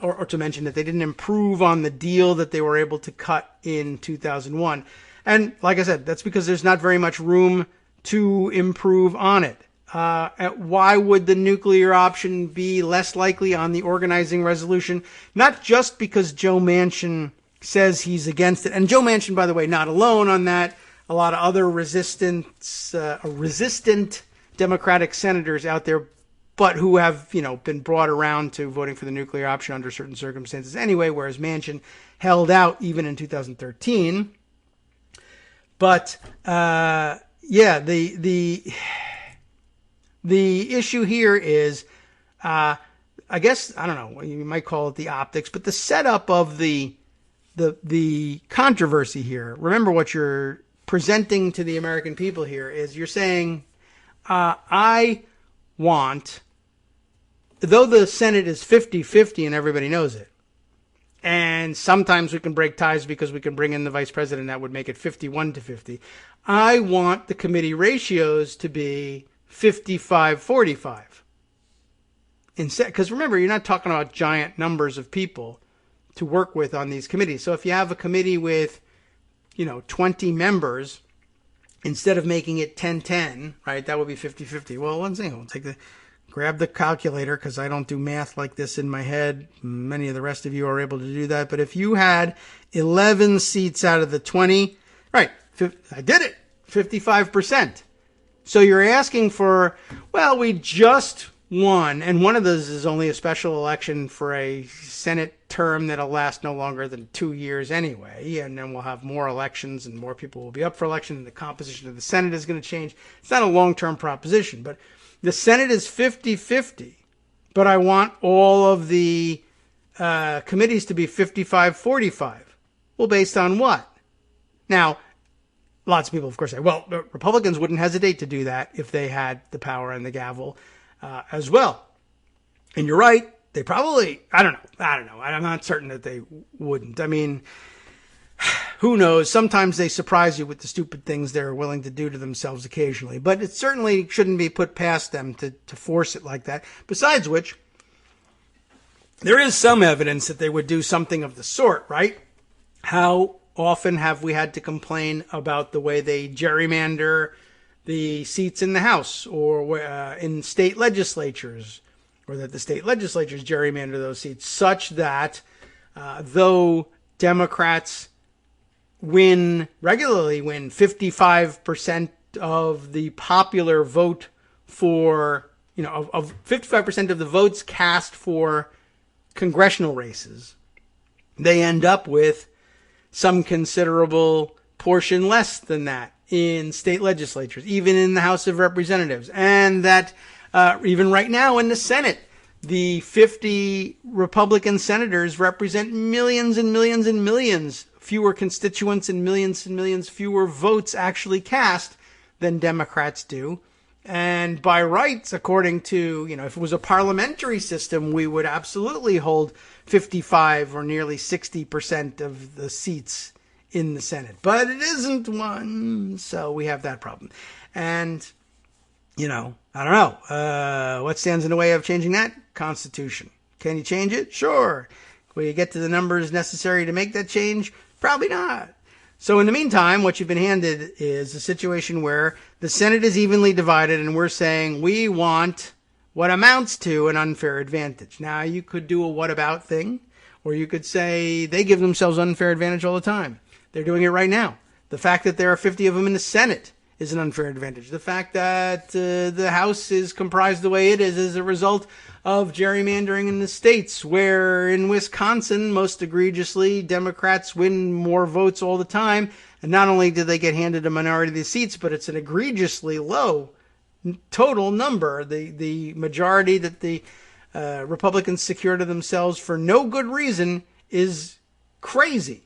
or to mention that they didn't improve on the deal that they were able to cut in 2001. And like I said, that's because there's not very much room to improve on it. Why would the nuclear option be less likely on the organizing resolution? Not just because Joe Manchin says he's against it. And Joe Manchin, by the way, not alone on that. A lot of other resistant Democratic senators out there, but who have, been brought around to voting for the nuclear option under certain circumstances anyway, whereas Manchin held out even in 2013. But, the issue here is, I guess, I don't know, you might call it the optics, but the setup of the controversy here. Remember what you're presenting to the American people here is you're saying, I want, though the Senate is 50-50 and everybody knows it, and sometimes we can break ties because we can bring in the vice president, that would make it 51-50. I want the committee ratios to be 55-45. Because remember, you're not talking about giant numbers of people to work with on these committees. So if you have a committee with, 20 members, instead of making it 10-10, right, that would be 50-50. Well, one thing, we'll grab the calculator because I don't do math like this in my head. Many of the rest of you are able to do that. But if you had 11 seats out of the 20, right, I did it, 55%. So you're asking for, well, we just won, and one of those is only a special election for a Senate term that'll last no longer than 2 years anyway, and then we'll have more elections and more people will be up for election, and the composition of the Senate is going to change. It's not a long-term proposition, but the Senate is 50-50, but I want all of the committees to be 55-45. Well, based on what? Now, lots of people, of course, say, well, Republicans wouldn't hesitate to do that if they had the power and the gavel as well. And you're right. They probably, I don't know. I'm not certain that they wouldn't. I mean, who knows? Sometimes they surprise you with the stupid things they're willing to do to themselves occasionally. But it certainly shouldn't be put past them to force it like that. Besides which, there is some evidence that they would do something of the sort, right? How often have we had to complain about the way they gerrymander the seats in the House or in state legislatures, or that the state legislatures gerrymander those seats such that though Democrats regularly win 55% of the popular vote for, of 55% of the votes cast for congressional races, they end up with some considerable portion less than that in state legislatures, even in the House of Representatives. And that even right now in the Senate, the 50 Republican senators represent millions and millions and millions fewer constituents and millions fewer votes actually cast than Democrats do. And by rights, according to, if it was a parliamentary system, we would absolutely hold 55 or nearly 60% of the seats in the Senate. But it isn't one, so we have that problem. And, I don't know. What stands in the way of changing that? Constitution. Can you change it? Sure. Will you get to the numbers necessary to make that change? Probably not. So in the meantime, what you've been handed is a situation where the Senate is evenly divided, and we're saying we want what amounts to an unfair advantage. Now, you could do a what about thing, or you could say they give themselves unfair advantage all the time. They're doing it right now. The fact that there are 50 of them in the Senate is an unfair advantage. The fact that the House is comprised the way it is a result of gerrymandering in the states, where in Wisconsin, most egregiously, Democrats win more votes all the time. And not only do they get handed a minority of the seats, but it's an egregiously low total number. The majority that the Republicans secure to themselves for no good reason is crazy.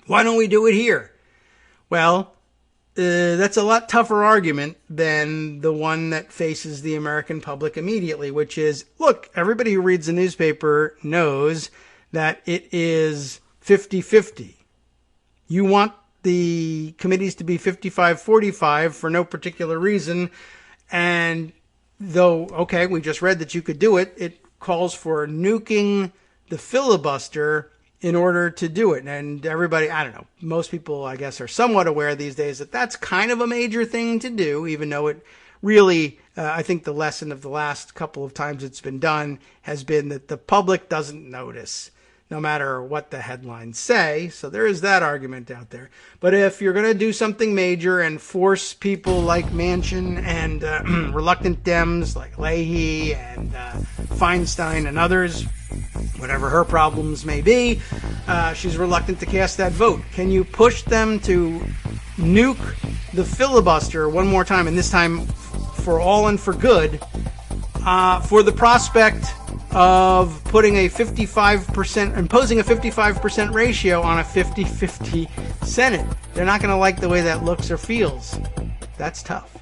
Why don't we do it here? Well, that's a lot tougher argument than the one that faces the American public immediately, which is, look, everybody who reads the newspaper knows that it is 50-50. You want the committees to be 55-45 for no particular reason, and though, okay, we just read that you could do it, it calls for nuking the filibuster in order to do it. And everybody, I don't know, most people, I guess, are somewhat aware these days that that's kind of a major thing to do, even though it really, I think the lesson of the last couple of times it's been done has been that the public doesn't notice, no matter what the headlines say. So there is that argument out there. But if you're going to do something major and force people like Manchin and reluctant Dems like Leahy and Feinstein and others, whatever her problems may be, she's reluctant to cast that vote. Can you push them to nuke the filibuster one more time, and this time for all and for good, for the prospect of putting a 55%, imposing a 55% ratio on a 50-50 Senate? They're not going to like the way that looks or feels. That's tough.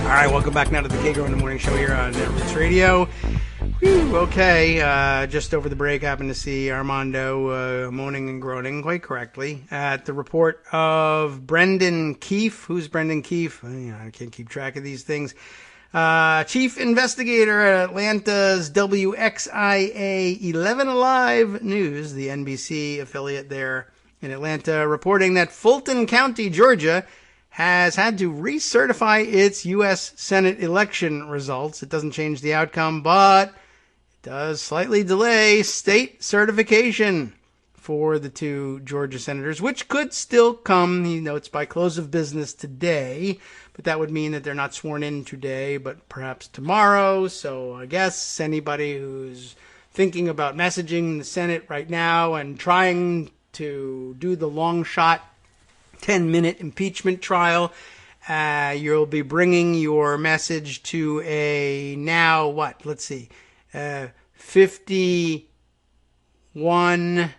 All right, welcome back now to the Kagro in the Morning Show here on Roots Radio. Whew, okay, just over the break, happened to see Armando moaning and groaning quite correctly at the report of Brendan Keefe. Who's Brendan Keefe? I can't keep track of these things. Chief investigator at Atlanta's WXIA 11 Alive News, the NBC affiliate there in Atlanta, reporting that Fulton County, Georgia, has had to recertify its U.S. Senate election results. It doesn't change the outcome, but it does slightly delay state certification for the two Georgia senators, which could still come, he notes, by close of business today. But that would mean that they're not sworn in today, but perhaps tomorrow. So I guess anybody who's thinking about messaging the Senate right now and trying to do the long shot 10-minute impeachment trial, you'll be bringing your message to a now, what? Let's see. 51.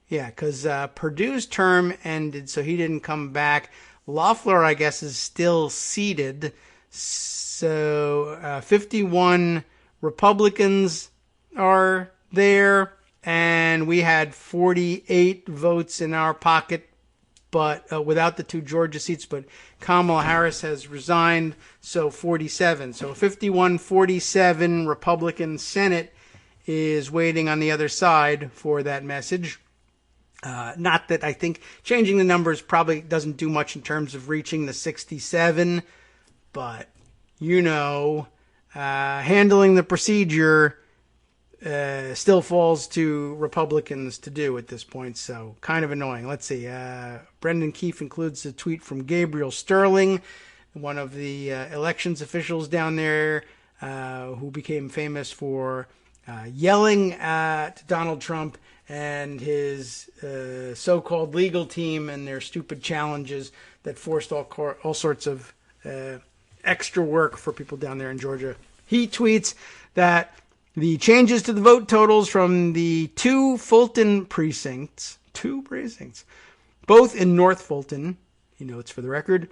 Yeah, because Perdue's term ended, so he didn't come back. Loeffler, I guess, is still seated. So 51 Republicans are there, and we had 48 votes in our pocket, but without the two Georgia seats. But Kamala Harris has resigned, so 47. So 51-47 Republican Senate is waiting on the other side for that message. Not that I think changing the numbers probably doesn't do much in terms of reaching the 67, but, handling the procedure still falls to Republicans to do at this point, so kind of annoying. Let's see. Brendan Keefe includes a tweet from Gabriel Sterling, one of the elections officials down there, who became famous for yelling at Donald Trump and his so-called legal team and their stupid challenges that forced all sorts of extra work for people down there in Georgia. He tweets that the changes to the vote totals from the two precincts, both in North Fulton, he notes for the record,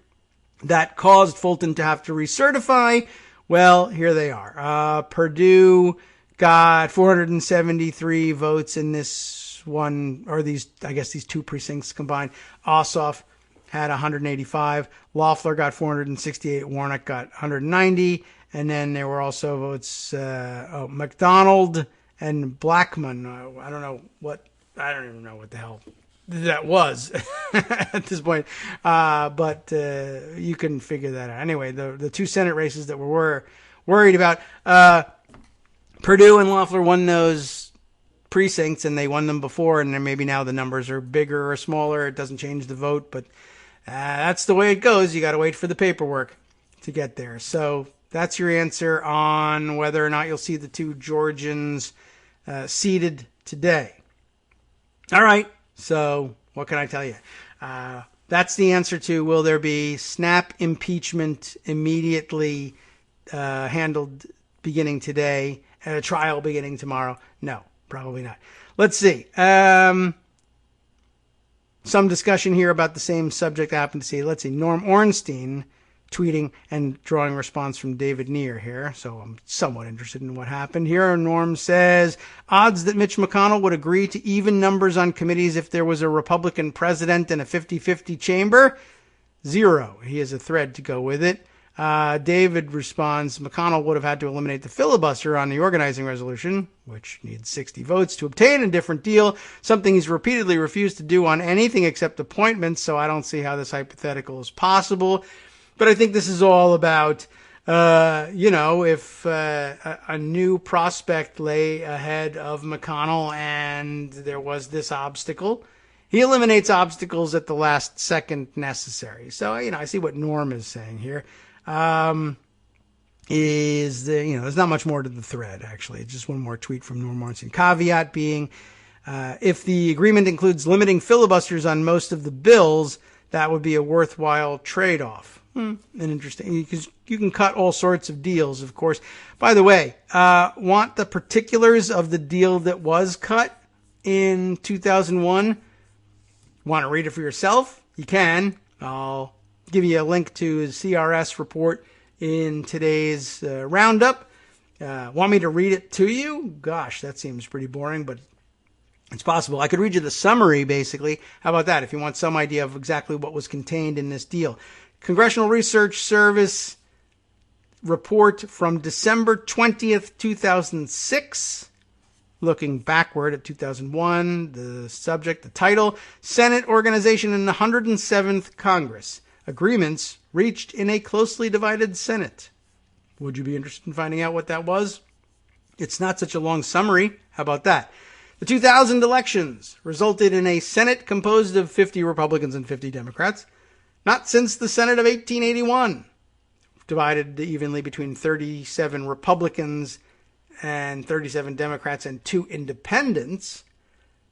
that caused Fulton to have to recertify. Well, here they are. Perdue got 473 votes in this one, or these two precincts combined. Ossoff had 185. Loeffler got 468. Warnock got 190. And then there were also votes, McDonald and Blackman. I don't even know what the hell that was at this point. But you can figure that out. Anyway, the two Senate races that we were worried about, Purdue and Loeffler won those precincts, and they won them before, and then maybe now the numbers are bigger or smaller. It doesn't change the vote, but that's the way it goes. You got to wait for the paperwork to get there. So that's your answer on whether or not you'll see the two Georgians seated today. All right, so what can I tell you? That's the answer to will there be snap impeachment immediately handled beginning today and a trial beginning tomorrow? No, probably not. Let's see. Some discussion here about the same subject I happen to see. Let's see. Norm Ornstein tweeting and drawing response from David Neer here. So I'm somewhat interested in what happened here. Norm says, odds that Mitch McConnell would agree to even numbers on committees if there was a Republican president and a 50-50 chamber? 0. He has a thread to go with it. David responds, McConnell would have had to eliminate the filibuster on the organizing resolution, which needs 60 votes to obtain a different deal, something he's repeatedly refused to do on anything except appointments, so I don't see how this hypothetical is possible. But I think this is all about, if a new prospect lay ahead of McConnell and there was this obstacle, he eliminates obstacles at the last second necessary. So, I see what Norm is saying here. There's not much more to the thread, actually. It's just one more tweet from Norm Ornstein. Caveat being, if the agreement includes limiting filibusters on most of the bills, that would be a worthwhile trade-off. And interesting, because you can cut all sorts of deals, of course. By the way, want the particulars of the deal that was cut in 2001? Want to read it for yourself? You can. I'll give you a link to his CRS report in today's roundup. Want me to read it to you? Gosh, that seems pretty boring, but it's possible. I could read you the summary, basically. How about that, if you want some idea of exactly what was contained in this deal? Congressional Research Service report from December 20th, 2006. Looking backward at 2001, the subject, the title, Senate Organization in the 107th Congress. Agreements reached in a closely divided Senate. Would you be interested in finding out what that was? It's not such a long summary. How about that? The 2000 elections resulted in a Senate composed of 50 Republicans and 50 Democrats. Not since the Senate of 1881, divided evenly between 37 Republicans and 37 Democrats and 2 independents,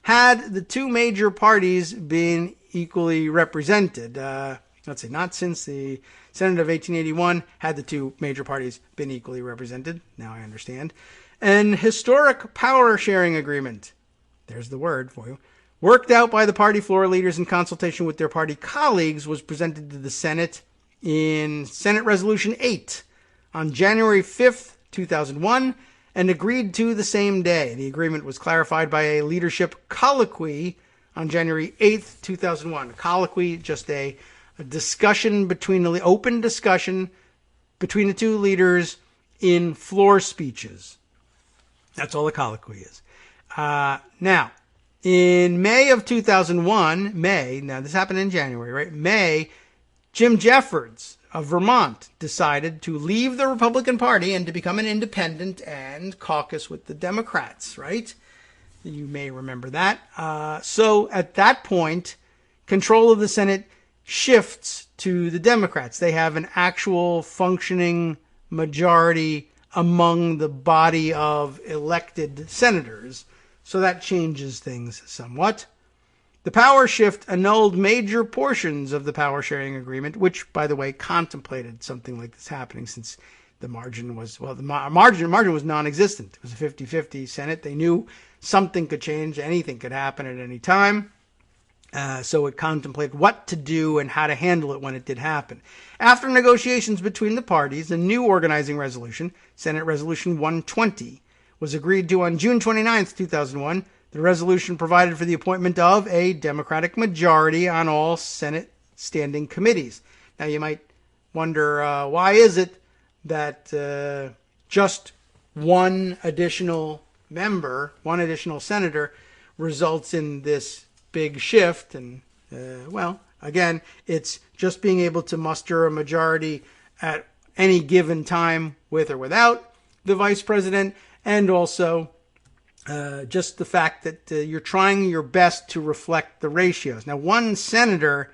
had the 2 major parties been equally represented. Not since the Senate of 1881 had the 2 major parties been equally represented. Now I understand. An historic power-sharing agreement, there's the word for you, worked out by the party floor leaders in consultation with their party colleagues, was presented to the Senate in Senate Resolution 8 on January 5th, 2001, and agreed to the same day. The agreement was clarified by a leadership colloquy on January 8th, 2001. Colloquy, just a discussion open discussion between the 2 leaders in floor speeches. That's all a colloquy is. Now, in May of 2001, now this happened in January, right? May, Jim Jeffords of Vermont decided to leave the Republican Party and to become an independent and caucus with the Democrats, right? You may remember that. So at that point, control of the Senate shifts to the Democrats. They have an actual functioning majority among the body of elected senators. So that changes things somewhat. The power shift annulled major portions of the power sharing agreement, which, by the way, contemplated something like this happening since the margin was, margin was non-existent. It was a 50-50 Senate. They knew something could change. Anything could happen at any time. So it contemplated what to do and how to handle it when it did happen. After negotiations between the parties, a new organizing resolution, Senate Resolution 120, was agreed to on June 29th, 2001. The resolution provided for the appointment of a Democratic majority on all Senate standing committees. Now you might wonder, why is it that just one additional member, one additional senator, results in this big shift. And, well, again, it's just being able to muster a majority at any given time with or without the vice president, and also just the fact that you're trying your best to reflect the ratios. Now, one senator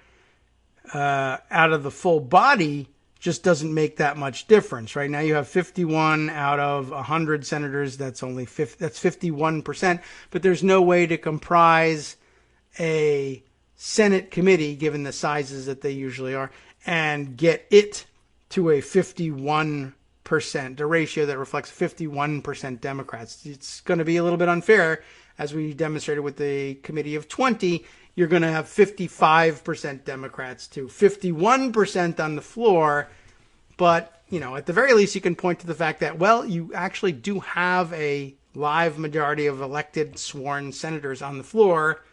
out of the full body just doesn't make that much difference. Right now you have 51 out of 100 senators. That's only that's 51%. But there's no way to comprise a Senate committee, given the sizes that they usually are, and get it to a 51%, a ratio that reflects 51% Democrats. It's going to be a little bit unfair, as we demonstrated with the committee of 20. You're going to have 55% Democrats to 51% on the floor. But, at the very least, you can point to the fact that, well, you actually do have a live majority of elected sworn senators on the floor.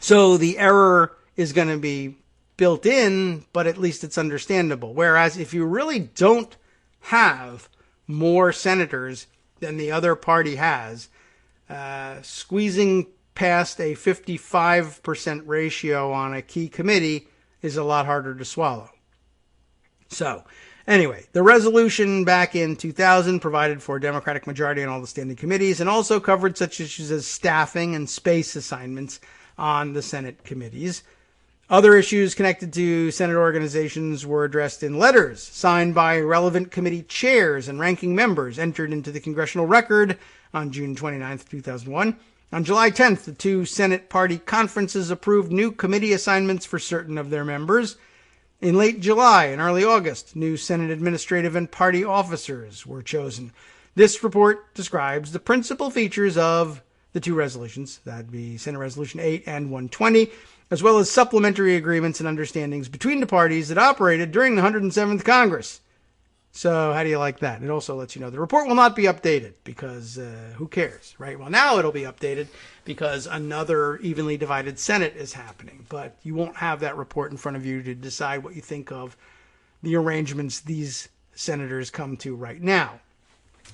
So the error is going to be built in, but at least it's understandable. Whereas if you really don't have more senators than the other party has, squeezing past a 55% ratio on a key committee is a lot harder to swallow. So, anyway, the resolution back in 2000 provided for a Democratic majority on all the standing committees and also covered such issues as staffing and space assignments on the Senate committees. Other issues connected to Senate organizations were addressed in letters signed by relevant committee chairs and ranking members entered into the congressional record on June 29, 2001. On July 10th, the two Senate party conferences approved new committee assignments for certain of their members. In late July and early August, new Senate administrative and party officers were chosen. This report describes the principal features of the two resolutions, that'd be Senate Resolution 8 and 120, as well as supplementary agreements and understandings between the parties that operated during the 107th Congress. So how do you like that? It also lets you know the report will not be updated because who cares, right? Well, now it'll be updated because another evenly divided Senate is happening. But you won't have that report in front of you to decide what you think of the arrangements these senators come to right now.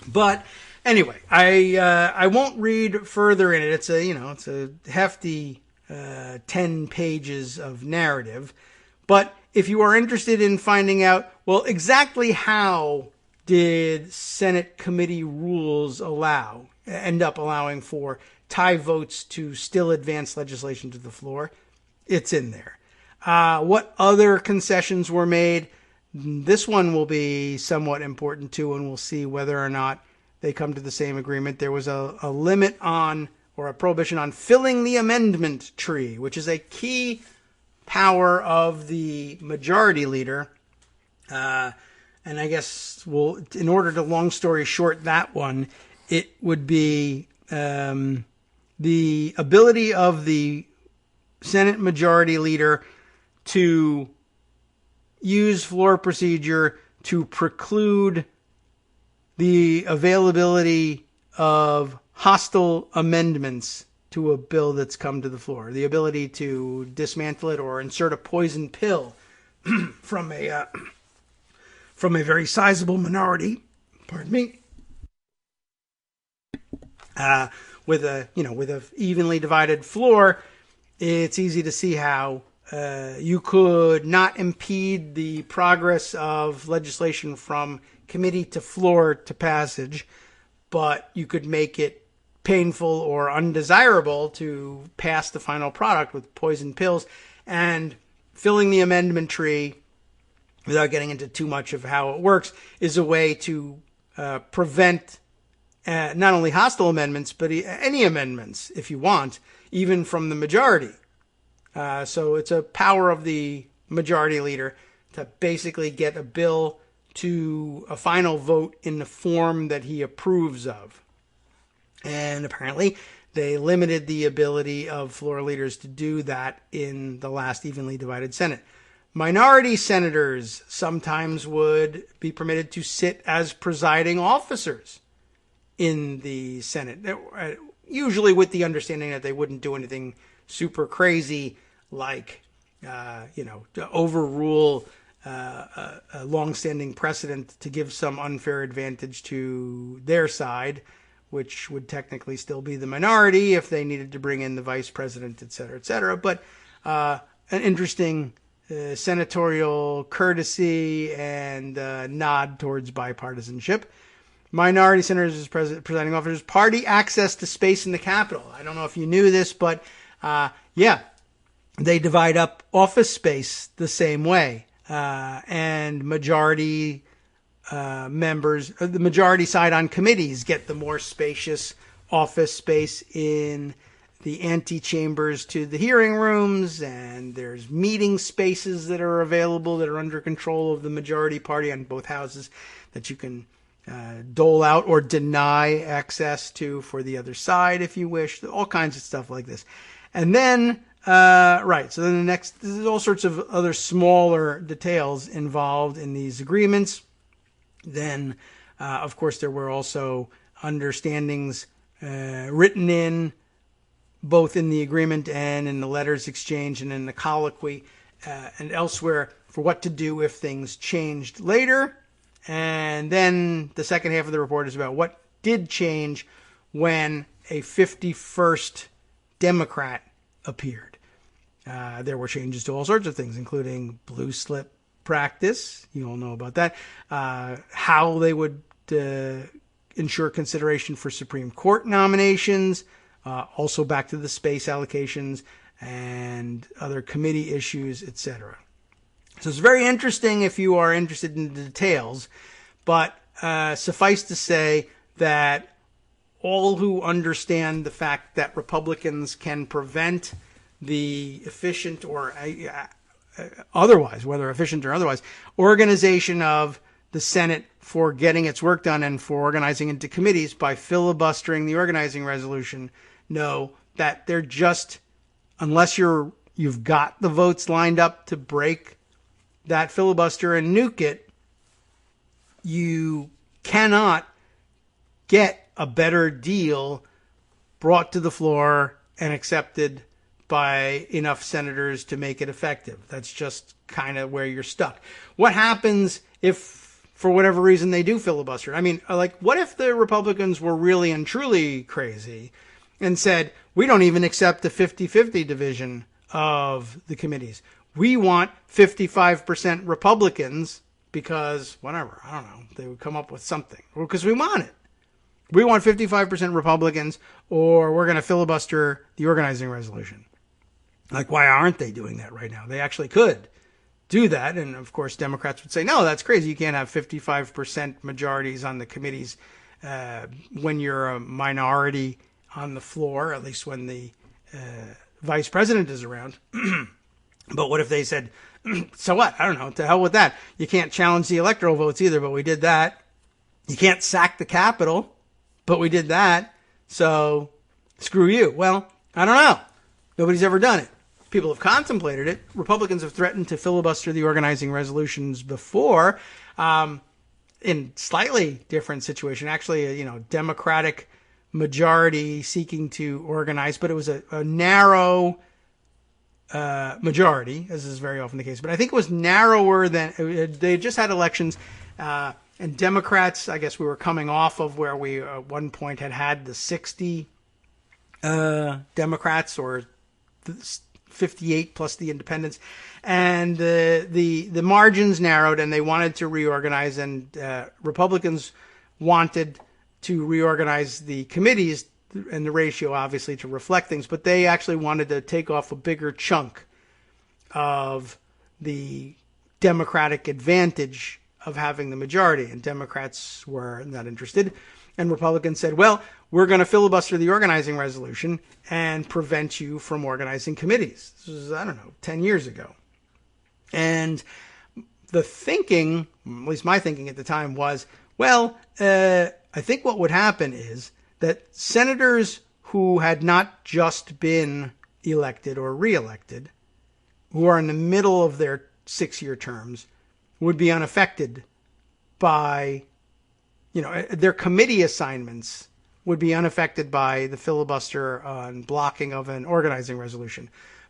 But anyway, I won't read further in it. It's a hefty 10 pages of narrative. But if you are interested in finding out, well, exactly how did Senate committee rules end up allowing for tie votes to still advance legislation to the floor, it's in there. What other concessions were made? This one will be somewhat important too, and we'll see whether or not they come to the same agreement. There was a limit on, or a prohibition on, filling the amendment tree, which is a key power of the majority leader. And I guess, in order to long story short that one, it would be the ability of the Senate majority leader to use floor procedure to preclude the availability of hostile amendments to a bill that's come to the floor. The ability to dismantle it or insert a poison pill from a very sizable minority. Pardon me. With a evenly divided floor, it's easy to see how you could not impede the progress of legislation from committee to floor to passage, but you could make it painful or undesirable to pass the final product with poison pills. And filling the amendment tree, without getting into too much of how it works, is a way to prevent not only hostile amendments, but any amendments, if you want, even from the majority. So it's a power of the majority leader to basically get a bill to a final vote in the form that he approves of. And apparently they limited the ability of floor leaders to do that in the last evenly divided Senate. Minority senators sometimes would be permitted to sit as presiding officers in the Senate, usually with the understanding that they wouldn't do anything super crazy like, to overrule a longstanding precedent to give some unfair advantage to their side, which would technically still be the minority if they needed to bring in the vice president, et cetera, et cetera. But an interesting senatorial courtesy and nod towards bipartisanship. Minority senators as presiding officers, party access to space in the Capitol. I don't know if you knew this, but they divide up office space the same way. And majority members, the majority side on committees get the more spacious office space in the antechambers to the hearing rooms, and there's meeting spaces that are available that are under control of the majority party on both houses that you can dole out or deny access to for the other side if you wish. All kinds of stuff like this. And then, so then there's all sorts of other smaller details involved in these agreements. Then, of course, there were also understandings written in both in the agreement and in the letters exchanged and in the colloquy and elsewhere for what to do if things changed later. And then the second half of the report is about what did change when a 51st Democrat appeared. There were changes to all sorts of things, including blue slip practice. You all know about that. How they would ensure consideration for Supreme Court nominations. Also back to the space allocations and other committee issues, etc. So it's very interesting if you are interested in the details, but suffice to say that all who understand the fact that Republicans can prevent the efficient or otherwise, whether efficient or otherwise, organization of the Senate for getting its work done and for organizing into committees by filibustering the organizing resolution know that they're just, unless you've got the votes lined up to break that filibuster and nuke it, you cannot get a better deal brought to the floor and accepted by enough senators to make it effective. That's just kind of where you're stuck. What happens if, for whatever reason, they do filibuster? I mean, like, what if the Republicans were really and truly crazy and said, we don't even accept the 50-50 division of the committees. We want 55% Republicans because, whatever, I don't know, they would come up with something. Well, because we want it. We want 55% Republicans, or we're going to filibuster the organizing resolution. Like, why aren't they doing that right now? They actually could do that. And, of course, Democrats would say, no, that's crazy. You can't have 55% majorities on the committees when you're a minority on the floor, at least when the vice president is around. But what if they said, so what? I don't know. To hell with that. You can't challenge the electoral votes either, but we did that. You can't sack the Capitol, but we did that. So screw you. Well, I don't know. Nobody's ever done it. People have contemplated it. Republicans have threatened to filibuster the organizing resolutions before in slightly different situation. Actually, Democratic majority seeking to organize, but it was a narrow majority, as is very often the case. But I think it was narrower than they just had elections, and Democrats. I guess we were coming off of where we at one point had the 60 Democrats or 58 plus the independents, and the margins narrowed, and they wanted to reorganize, and Republicans wanted to reorganize the committees and the ratio, obviously, to reflect things, but they actually wanted to take off a bigger chunk of the Democratic advantage of having the majority, and Democrats were not interested, and Republicans said, well, we're going to filibuster the organizing resolution and prevent you from organizing committees. This was, 10 years ago. And the thinking, at least my thinking at the time, was, well, I think what would happen is that senators who had not just been elected or reelected, who are in the middle of their 6-year terms, would be unaffected by, their committee assignments would be unaffected by the filibuster and blocking of an organizing resolution.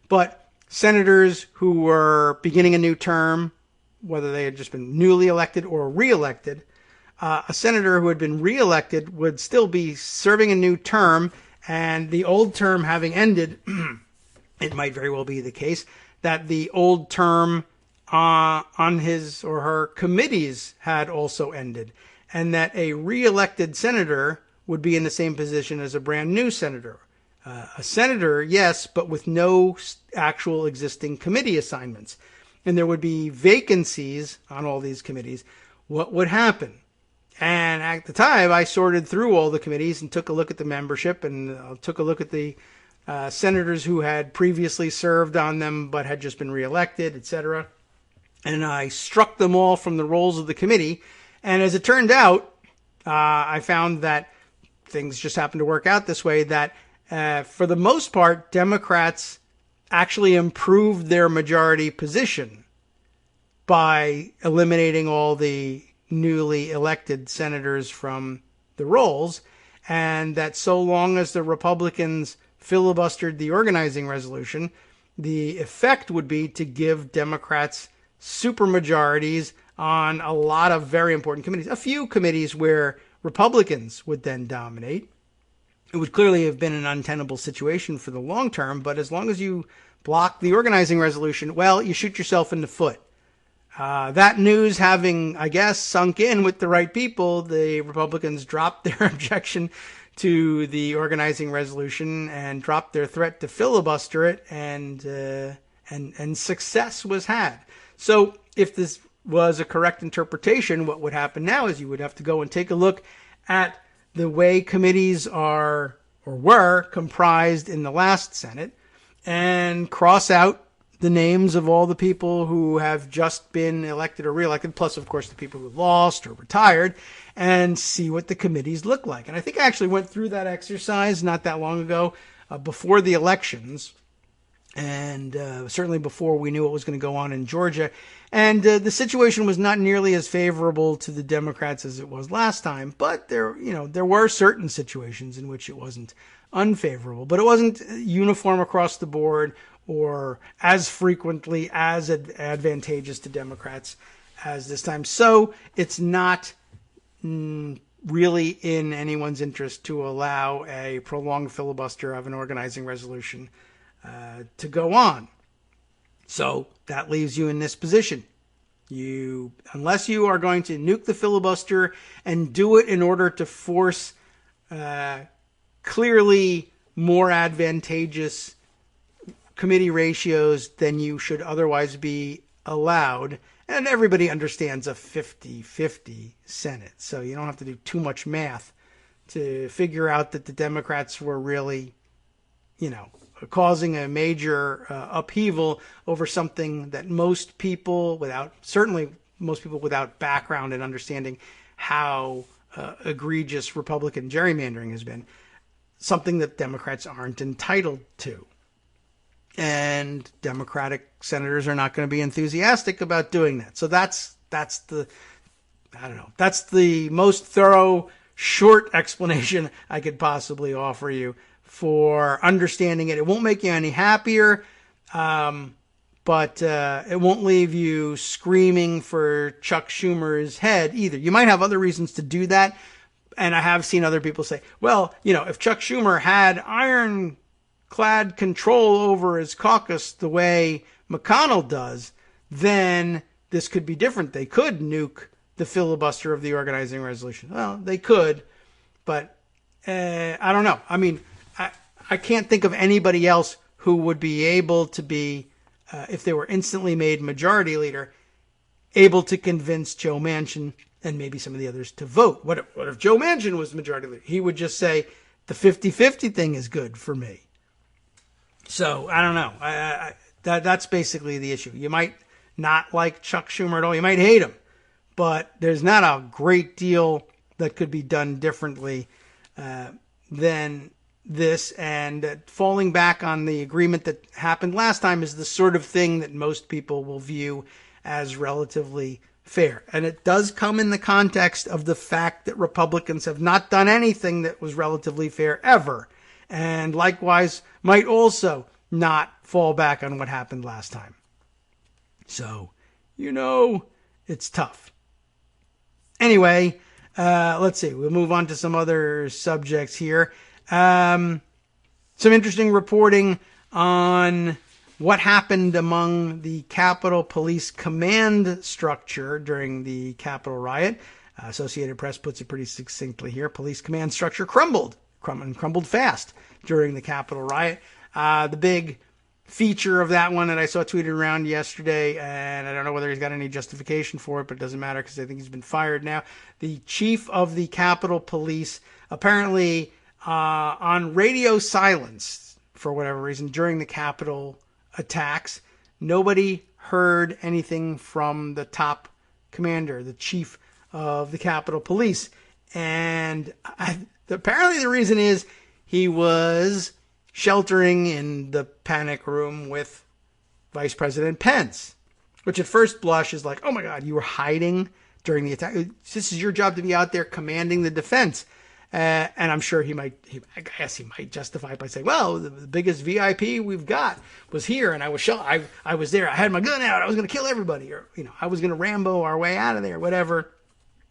But senators who were beginning a new term whether they had just been newly elected or reelected, a senator who had been reelected would still be serving a new term, and the old term having ended, it might very well be the case that the old term on his or her committees had also ended, and that a reelected senator would be in the same position as a brand new senator. A senator, yes, but with no actual existing committee assignments. And there would be vacancies on all these committees. What would happen? And at the time, I sorted through all the committees and took a look at the membership and took a look at the senators who had previously served on them but had just been reelected, etc. And I struck them all from the rolls of the committee. And as it turned out, I found that things just happened to work out this way, that for the most part, Democrats actually improved their majority position by eliminating all the newly elected senators from the rolls, and that so long as the Republicans filibustered the organizing resolution, the effect would be to give Democrats supermajorities on a lot of very important committees. A few committees where Republicans would then dominate. It would clearly have been an untenable situation for the long term, but as long as you block the organizing resolution, well, you shoot yourself in the foot. That news having, I guess, sunk in with the right people, the Republicans dropped their objection to the organizing resolution and dropped their threat to filibuster it, and success was had. So if this was a correct interpretation, what would happen now is you would have to go and take a look at the way committees are or were comprised in the last Senate and cross out the names of all the people who have just been elected or reelected, plus, of course, the people who lost or retired, and see what the committees look like. And I think I actually went through that exercise not that long ago, before the elections, and certainly before we knew what was going to go on in Georgia. And the situation was not nearly as favorable to the Democrats as it was last time, but there were certain situations in which it wasn't unfavorable, but it wasn't uniform across the board or as frequently as advantageous to Democrats as this time. So it's not really in anyone's interest to allow a prolonged filibuster of an organizing resolution to go on. So that leaves you in this position. Unless you are going to nuke the filibuster and do it in order to force clearly more advantageous committee ratios than you should otherwise be allowed, and everybody understands a 50-50 Senate, so you don't have to do too much math to figure out that the Democrats were really, causing a major upheaval over something that most people without background and understanding how egregious Republican gerrymandering has been, something that Democrats aren't entitled to. And Democratic senators are not going to be enthusiastic about doing that. So that's the most thorough, short explanation I could possibly offer you for understanding it. It won't make you any happier, but it won't leave you screaming for Chuck Schumer's head either. You might have other reasons to do that, and I have seen other people say, well, if Chuck Schumer had ironclad control over his caucus the way McConnell does, then this could be different. They could nuke the filibuster of the organizing resolution. Well, they could, but I don't know. I mean, I can't think of anybody else who would be able to be, if they were instantly made majority leader, able to convince Joe Manchin and maybe some of the others to vote. What if Joe Manchin was majority leader? He would just say, the 50-50 thing is good for me. So, I don't know. That's basically the issue. You might not like Chuck Schumer at all. You might hate him. But there's not a great deal that could be done differently than this. And falling back on the agreement that happened last time is the sort of thing that most people will view as relatively fair. And it does come in the context of the fact that Republicans have not done anything that was relatively fair ever. And likewise might also not fall back on what happened last time. So, it's tough. Anyway, let's see. We'll move on to some other subjects here. Some interesting reporting on what happened among the Capitol Police command structure during the Capitol riot. Associated Press puts it pretty succinctly here. Police command structure crumbled fast during the Capitol riot. The big feature of that one that I saw tweeted around yesterday, and I don't know whether he's got any justification for it, but it doesn't matter because I think he's been fired now. The chief of the Capitol Police apparently on radio silence for whatever reason during the Capitol attacks. Nobody heard anything from the top commander, the chief of the Capitol Police. And apparently the reason is he was sheltering in the panic room with Vice President Pence, which at first blush is like, oh my God, you were hiding during the attack. This is your job to be out there commanding the defense. And I'm sure he might justify it by saying, well, the biggest VIP we've got was here, and I was shot. I was there. I had my gun out. I was going to kill everybody, or I was going to Rambo our way out of there, whatever.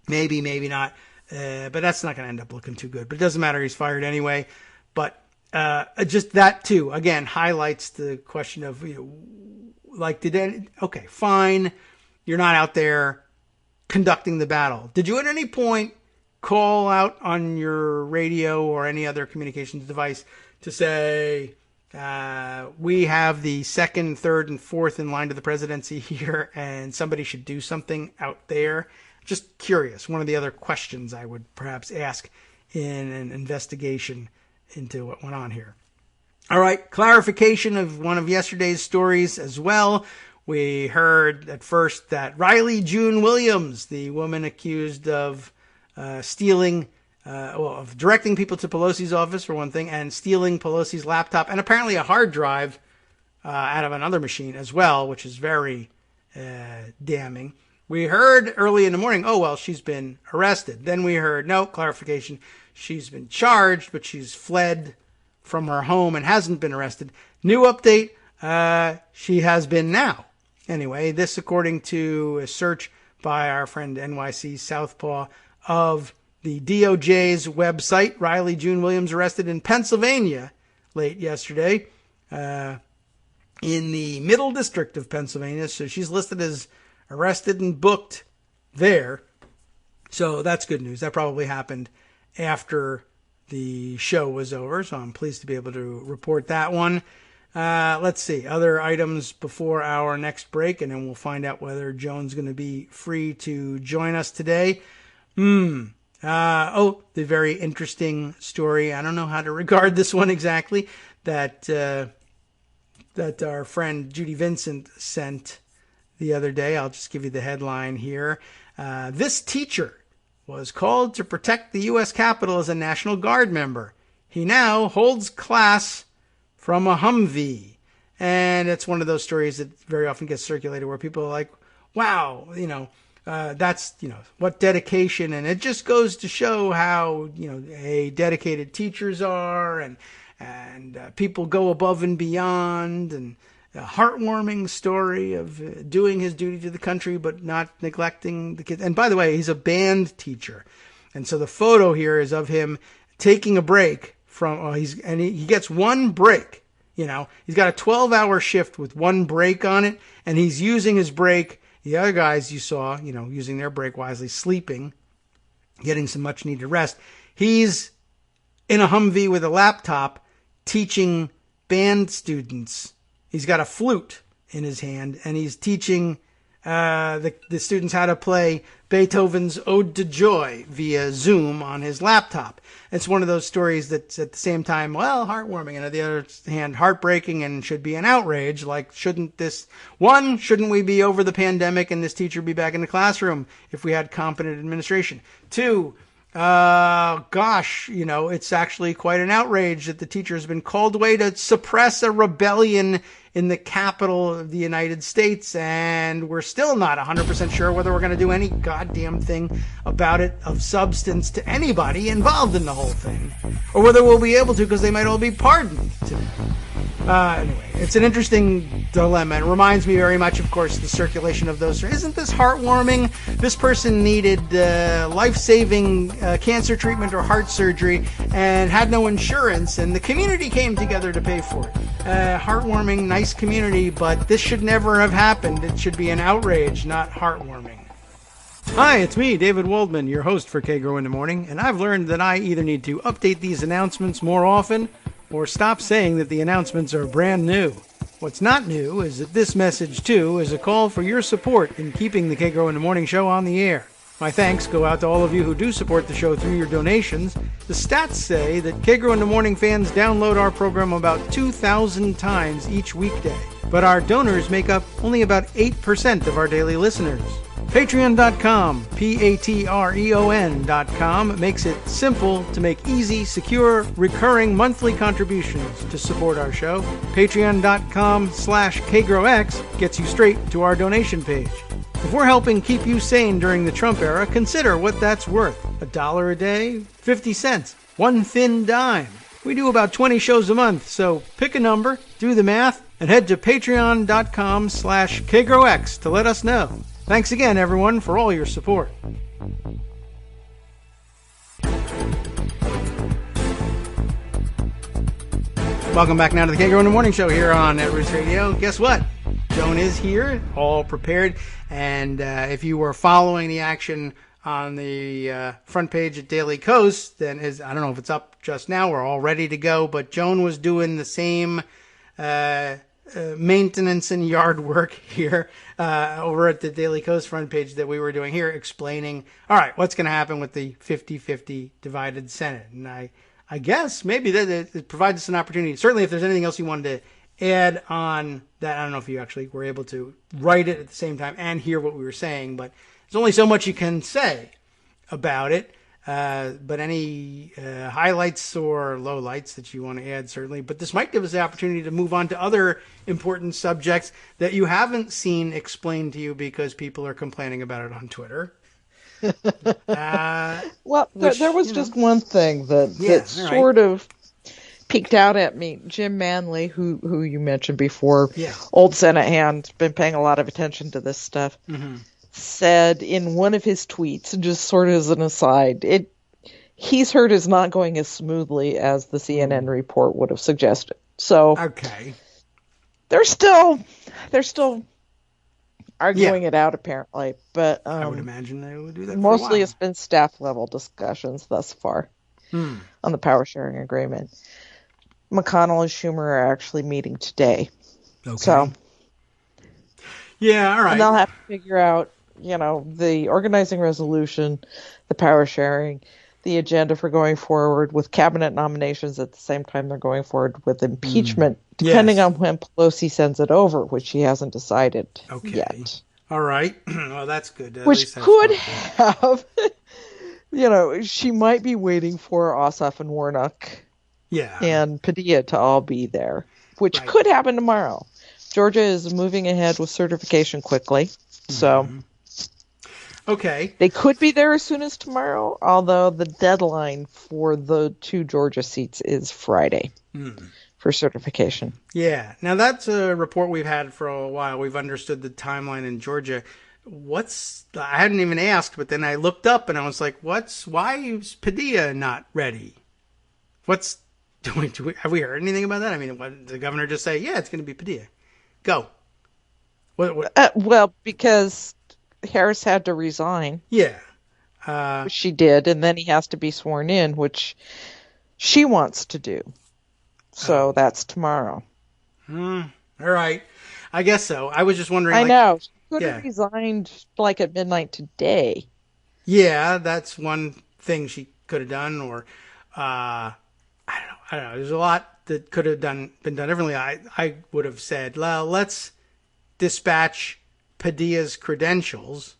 Maybe, maybe not. But that's not going to end up looking too good. But it doesn't matter. He's fired anyway. But just that too, again, highlights the question of, okay, fine, you're not out there conducting the battle. Did you at any point call out on your radio or any other communications device to say, we have the second, third, and fourth in line to the presidency here, and somebody should do something out there? Just curious. One of the other questions I would perhaps ask in an investigation into what went on here. All right, clarification of one of yesterday's stories as well. We heard at first that Riley June Williams, the woman accused of of directing people to Pelosi's office, for one thing, and stealing Pelosi's laptop and apparently a hard drive out of another machine as well, which is very damning. We heard early in the morning, she's been arrested. Then we heard, no, clarification, she's been charged, but she's fled from her home and hasn't been arrested. New update, she has been now. Anyway, this according to a search by our friend NYC Southpaw of the DOJ's website. Riley June Williams arrested in Pennsylvania late yesterday in the Middle District of Pennsylvania. So she's listed as arrested and booked there. So that's good news. That probably happened after the show was over. So I'm pleased to be able to report that one. Let's see. Other items before our next break, and then we'll find out whether Joan's going to be free to join us today. The very interesting story. I don't know how to regard this one exactly. That our friend Judy Vincent sent the other day. I'll just give you the headline here. This teacher was called to protect the U.S. Capitol as a National Guard member. He now holds class from a Humvee. And it's one of those stories that very often gets circulated where people are like, wow, that's, what dedication. And it just goes to show how, dedicated teachers are and people go above and beyond, and a heartwarming story of doing his duty to the country, but not neglecting the kids. And by the way, he's a band teacher. And so the photo here is of him taking a break from, he gets one break, he's got a 12-hour shift with one break on it. And he's using his break. The other guys you saw, using their break wisely, sleeping, getting some much needed rest. He's in a Humvee with a laptop teaching band students. He's got a flute in his hand, and he's teaching the students how to play Beethoven's Ode to Joy via Zoom on his laptop. It's one of those stories that's at the same time, heartwarming, and on the other hand, heartbreaking, and should be an outrage. Like, shouldn't we be over the pandemic and this teacher be back in the classroom if we had competent administration? 2, it's actually quite an outrage that the teacher has been called away to suppress a rebellion in the capital of the United States, and we're still not 100% sure whether we're going to do any goddamn thing about it of substance to anybody involved in the whole thing, or whether we'll be able to because they might all be pardoned today. Anyway, it's an interesting dilemma. It reminds me very much, of course, the circulation of those. Isn't this heartwarming? This person needed life-saving cancer treatment or heart surgery and had no insurance, and the community came together to pay for it. Heartwarming, nice community, but this should never have happened. It should be an outrage, not heartwarming. Hi, it's me, David Waldman, your host for Kagro in the Morning, and I've learned that I either need to update these announcements more often or stop saying that the announcements are brand new. What's not new is that this message, too, is a call for your support in keeping the Kagro in the Morning show on the air. My thanks go out to all of you who do support the show through your donations. The stats say that Kagro in the Morning fans download our program about 2,000 times each weekday, but our donors make up only about 8% of our daily listeners. Patreon.com, Patreon.com, makes it simple to make easy, secure, recurring monthly contributions to support our show. Patreon.com/KagroX gets you straight to our donation page. If we're helping keep you sane during the Trump era, consider what that's worth. $1 a day? 50 cents? One thin dime? We do about 20 shows a month, so pick a number, do the math, and head to Patreon.com/KagroX to let us know. Thanks again, everyone, for all your support. Welcome back now to the Kagro in the Morning Show here on Netroots Radio. Guess what? Joan is here, all prepared, and if you were following the action on the front page at Daily Kos, then I don't know if it's up just now, we're all ready to go, but Joan was doing the same maintenance and yard work here over at the Daily Kos front page that we were doing here, explaining, all right, what's going to happen with the 50-50 divided Senate. And I guess maybe that it provides us an opportunity. Certainly, if there's anything else you wanted to add on that, I don't know if you actually were able to write it at the same time and hear what we were saying, but there's only so much you can say about it. But any highlights or lowlights that you want to add, certainly. But this might give us the opportunity to move on to other important subjects that you haven't seen explained to you because people are complaining about it on Twitter. Well, there was just one thing that sort of peeked out at me. Jim Manley, who you mentioned before, old Senate hand, been paying a lot of attention to this stuff. Mm-hmm. Said in one of his tweets, just sort of as an aside, he's heard is not going as smoothly as the CNN report would have suggested. So okay, they're still arguing it out apparently, but I would imagine they would do that. Mostly, it's been staff level discussions thus far on the power sharing agreement. McConnell and Schumer are actually meeting today. Okay. So yeah, all right, and they'll have to figure out, the organizing resolution, the power sharing, the agenda for going forward with cabinet nominations at the same time they're going forward with impeachment, depending on when Pelosi sends it over, which she hasn't decided yet. All right. Well, that's good. Which could have, she might be waiting for Ossoff and Warnock and Padilla to all be there, which could happen tomorrow. Georgia is moving ahead with certification quickly, so okay, they could be there as soon as tomorrow, although the deadline for the 2 Georgia seats is Friday for certification. Yeah, now that's a report we've had for a while. We've understood the timeline in Georgia. I hadn't even asked, but then I looked up and I was like, why is Padilla not ready? Have we heard anything about that? I mean, did the governor just say, yeah, it's going to be Padilla? Go. What? Well, because Harris had to resign. Yeah. Which she did, and then he has to be sworn in, which she wants to do. So that's tomorrow. All right. I guess so. I was just wondering. I know. She could have resigned at midnight today. Yeah, that's one thing she could have done, or I don't know. There's a lot that could have been done differently. I would have said, well, let's dispatch Padilla's credentials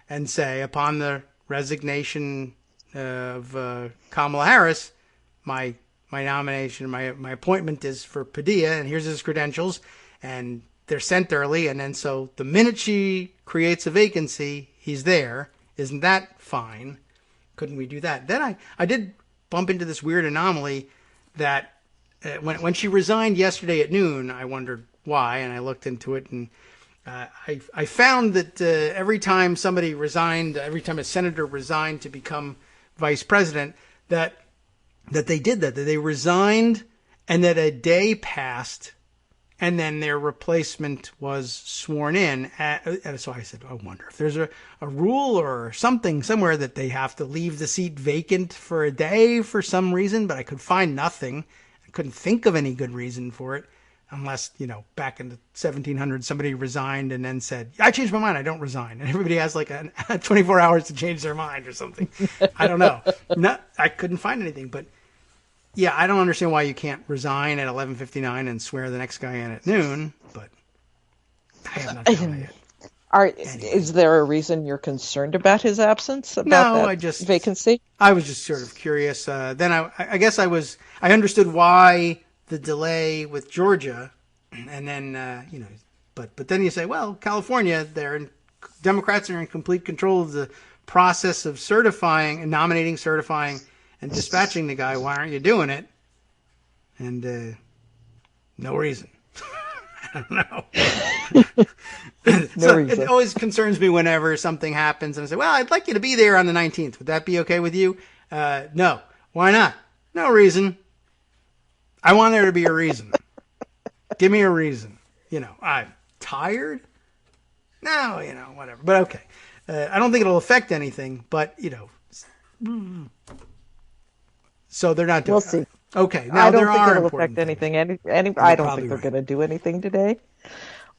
and say, upon the resignation of Kamala Harris, my nomination, my appointment is for Padilla, and here's his credentials, and they're sent early, and then so the minute she creates a vacancy, he's there. Isn't that fine? Couldn't we do that? Then I did bump into this weird anomaly that when she resigned yesterday at noon, I wondered why, and I looked into it, and I found that every time somebody resigned, every time a senator resigned to become vice president, that they did that they resigned, and that a day passed, and then their replacement was sworn in. And so I said, I wonder if there's a rule or something somewhere that they have to leave the seat vacant for a day for some reason, but I could find nothing. I couldn't think of any good reason for it, unless, back in the 1700s, somebody resigned and then said, I changed my mind, I don't resign. And everybody has like 24 hours to change their mind or something. I don't know. I couldn't find anything, but yeah, I don't understand why you can't resign at 11:59 and swear the next guy in at noon, but I have not found it yet. Is there a reason you're concerned about his absence? Vacancy? I was just sort of curious. Then I guess I understood why the delay with Georgia, and then but then you say, well, California, Democrats are in complete control of the process of certifying and nominating, certifying, and dispatching the guy. Why aren't you doing it? And no reason. I don't know. So it always concerns me whenever something happens and I say, well, I'd like you to be there on the 19th. Would that be okay with you? No. Why not? No reason. I want there to be a reason. Give me a reason. I'm tired? No, whatever. But okay. I don't think it'll affect anything, but, so they're not doing it. We'll see. Okay. Now, I don't think it'll affect anything. I don't think they're going to do anything today.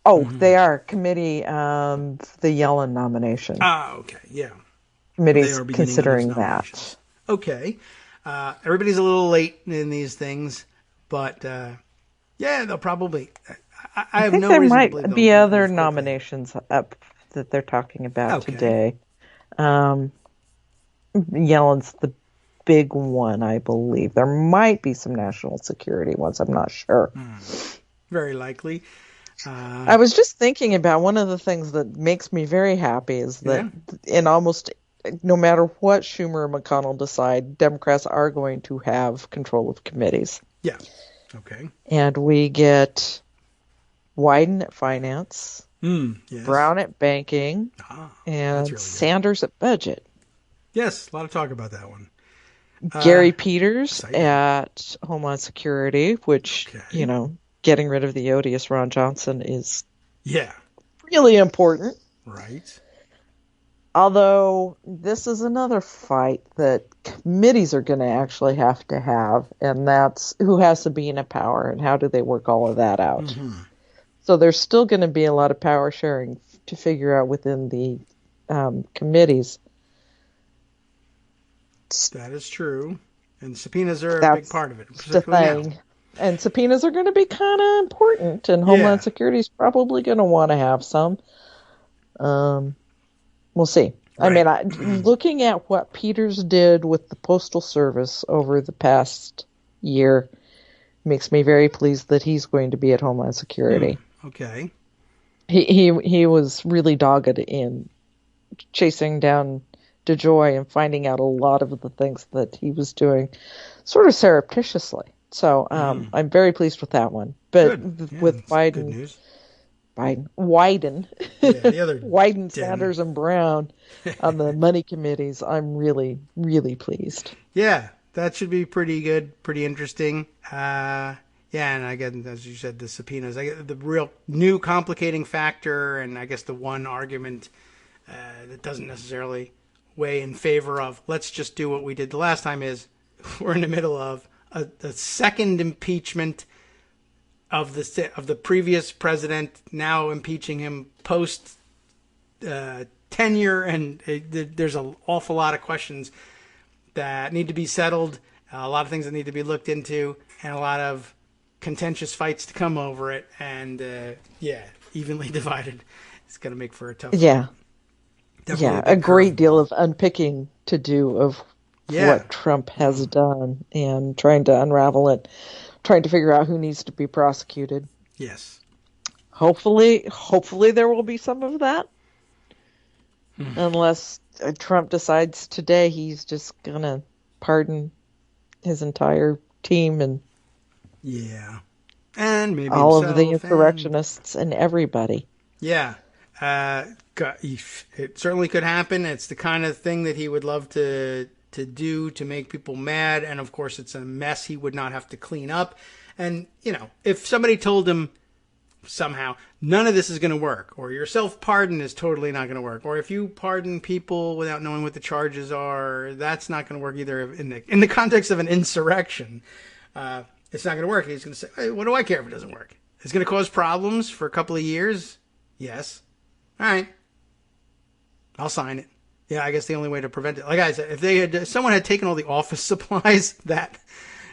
Oh, they are. Committee, the Yellen nomination. Okay. Yeah. Committee's considering that. Okay. Everybody's a little late in these things, but yeah, they'll probably. I have think no there reason to might believe be other nominations up that they're talking about today. Yellen's the big one, I believe. There might be some national security ones. I'm not sure. Very likely. I was just thinking about one of the things that makes me very happy is that in almost no matter what Schumer and McConnell decide, Democrats are going to have control of committees. Yeah. Okay. And we get Wyden at finance, yes. Brown at banking, and really Sanders at budget. Yes, a lot of talk about that one. Gary Peters at Homeland Security, which, getting rid of the odious Ron Johnson is really important. Right. Although this is another fight that committees are going to actually have to have, and that's who has subpoena power and how do they work all of that out. Mm-hmm. So there's still going to be a lot of power sharing to figure out within the committees. That is true. And subpoenas are a big part of it. The thing. Now. And subpoenas are going to be kind of important, and Homeland Security is probably going to want to have some. We'll see. Right. I mean, looking at what Peters did with the Postal Service over the past year makes me very pleased that he's going to be at Homeland Security. Okay. He was really dogged in chasing down DeJoy and finding out a lot of the things that he was doing sort of surreptitiously. So I'm very pleased with that one. But with Biden, good news. Wyden, the other Wyden, Sanders, and Brown on the money committees, I'm really, really pleased. Yeah, that should be pretty good, pretty interesting. And again, as you said, the subpoenas, the real new complicating factor, and I guess the one argument that doesn't necessarily weigh in favor of let's just do what we did the last time is we're in the middle of a second impeachment of the previous president, now impeaching him post tenure, and there's an awful lot of questions that need to be settled, a lot of things that need to be looked into, and a lot of contentious fights to come over it, and evenly divided. It's going to make for a tough one. Definitely a great deal of unpicking to do of what Trump has done and trying to unravel it, trying to figure out who needs to be prosecuted. Yes. Hopefully there will be some of that. Unless Trump decides today he's just going to pardon his entire team and maybe all of the insurrectionists and everybody. Yeah. It certainly could happen. It's the kind of thing that he would love to do to make people mad. And of course, it's a mess he would not have to clean up. And, if somebody told him somehow none of this is going to work, or your self-pardon is totally not going to work, or if you pardon people without knowing what the charges are, that's not going to work either in the context of an insurrection. It's not going to work. He's going to say, hey, what do I care if it doesn't work? It's going to cause problems for a couple of years. Yes. All right. I'll sign it. Yeah, I guess the only way to prevent it, like I said, if someone had taken all the office supplies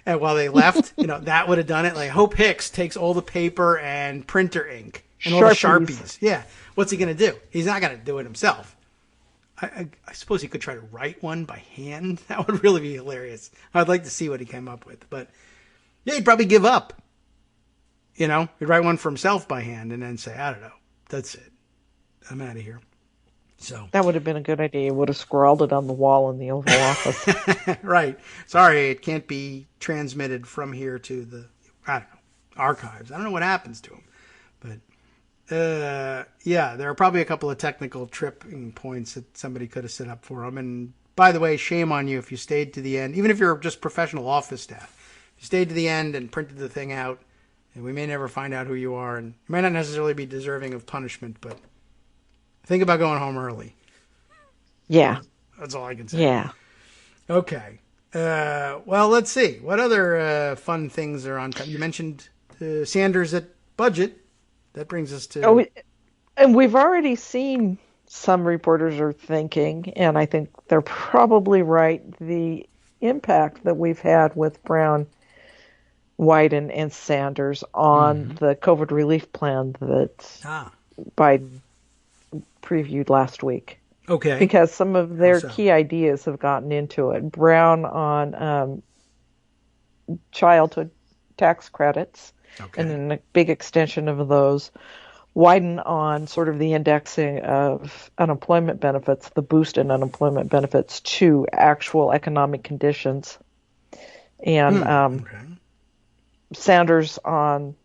and while they left, that would have done it. Like Hope Hicks takes all the paper and printer ink and all the Sharpies. Yeah. What's he going to do? He's not going to do it himself. I suppose he could try to write one by hand. That would really be hilarious. I'd like to see what he came up with. But yeah, he'd probably give up. He'd write one for himself by hand and then say, I don't know. That's it. I'm out of here. So that would have been a good idea. He would have scrawled it on the wall in the Oval Office. Right. Sorry, it can't be transmitted from here to the, archives. I don't know what happens to them. But, there are probably a couple of technical tripping points that somebody could have set up for him. And by the way, shame on you if you stayed to the end, even if you're just professional office staff. If you stayed to the end and printed the thing out, and we may never find out who you are, and you might not necessarily be deserving of punishment, but think about going home early. Yeah. That's all I can say. Yeah. Okay. Well, let's see. What other fun things are on? You mentioned Sanders at budget. That brings us to... and we've already seen some reporters are thinking, and I think they're probably right, the impact that we've had with Brown, Wyden, and Sanders on the COVID relief plan that Biden previewed last week. Okay. Because some of their key ideas have gotten into it. Brown on childhood tax credits, and then a big extension of those. Wyden on sort of the indexing of unemployment benefits, the boost in unemployment benefits to actual economic conditions. And Sanders on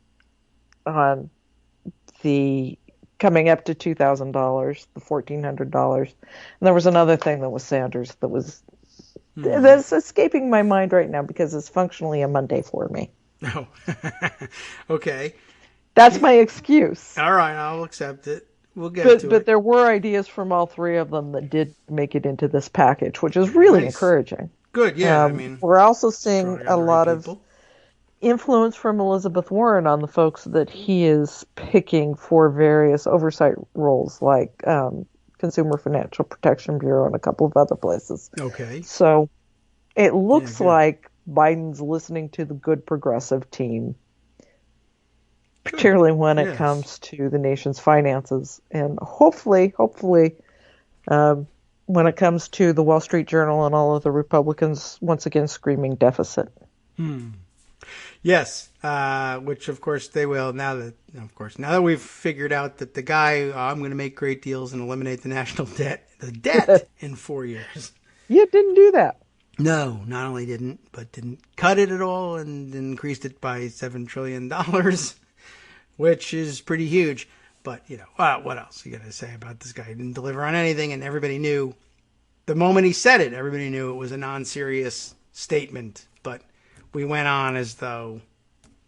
the coming up to $2,000, the $1,400. And there was another thing that was Sanders that was that's escaping my mind right now because it's functionally a Monday for me. Oh, okay. That's my excuse. All right, I'll accept it. We'll get to it. But there were ideas from all three of them that did make it into this package, which is really encouraging. Good, yeah. We're also seeing a lot of influence from Elizabeth Warren on the folks that he is picking for various oversight roles, like Consumer Financial Protection Bureau and a couple of other places. Okay. So it looks like Biden's listening to the good progressive team, particularly when it comes to the nation's finances. And hopefully, when it comes to the Wall Street Journal and all of the Republicans once again screaming deficit. Yes, which of course they will now that we've figured out that the guy, I'm going to make great deals and eliminate the national debt in 4 years. Yeah, didn't do that. No, not only didn't, but didn't cut it at all and increased it by $7 trillion, which is pretty huge. But, what else you got to say about this guy? He didn't deliver on anything, and everybody knew the moment he said it, everybody knew it was a non-serious statement. But we went on as though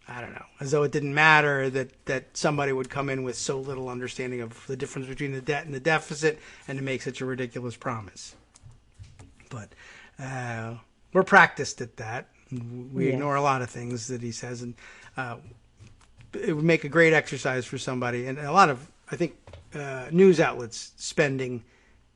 it didn't matter that somebody would come in with so little understanding of the difference between the debt and the deficit and to make such a ridiculous promise. But we're practiced at that. We ignore a lot of things that he says, and it would make a great exercise for somebody. And a lot of, I think, news outlets spending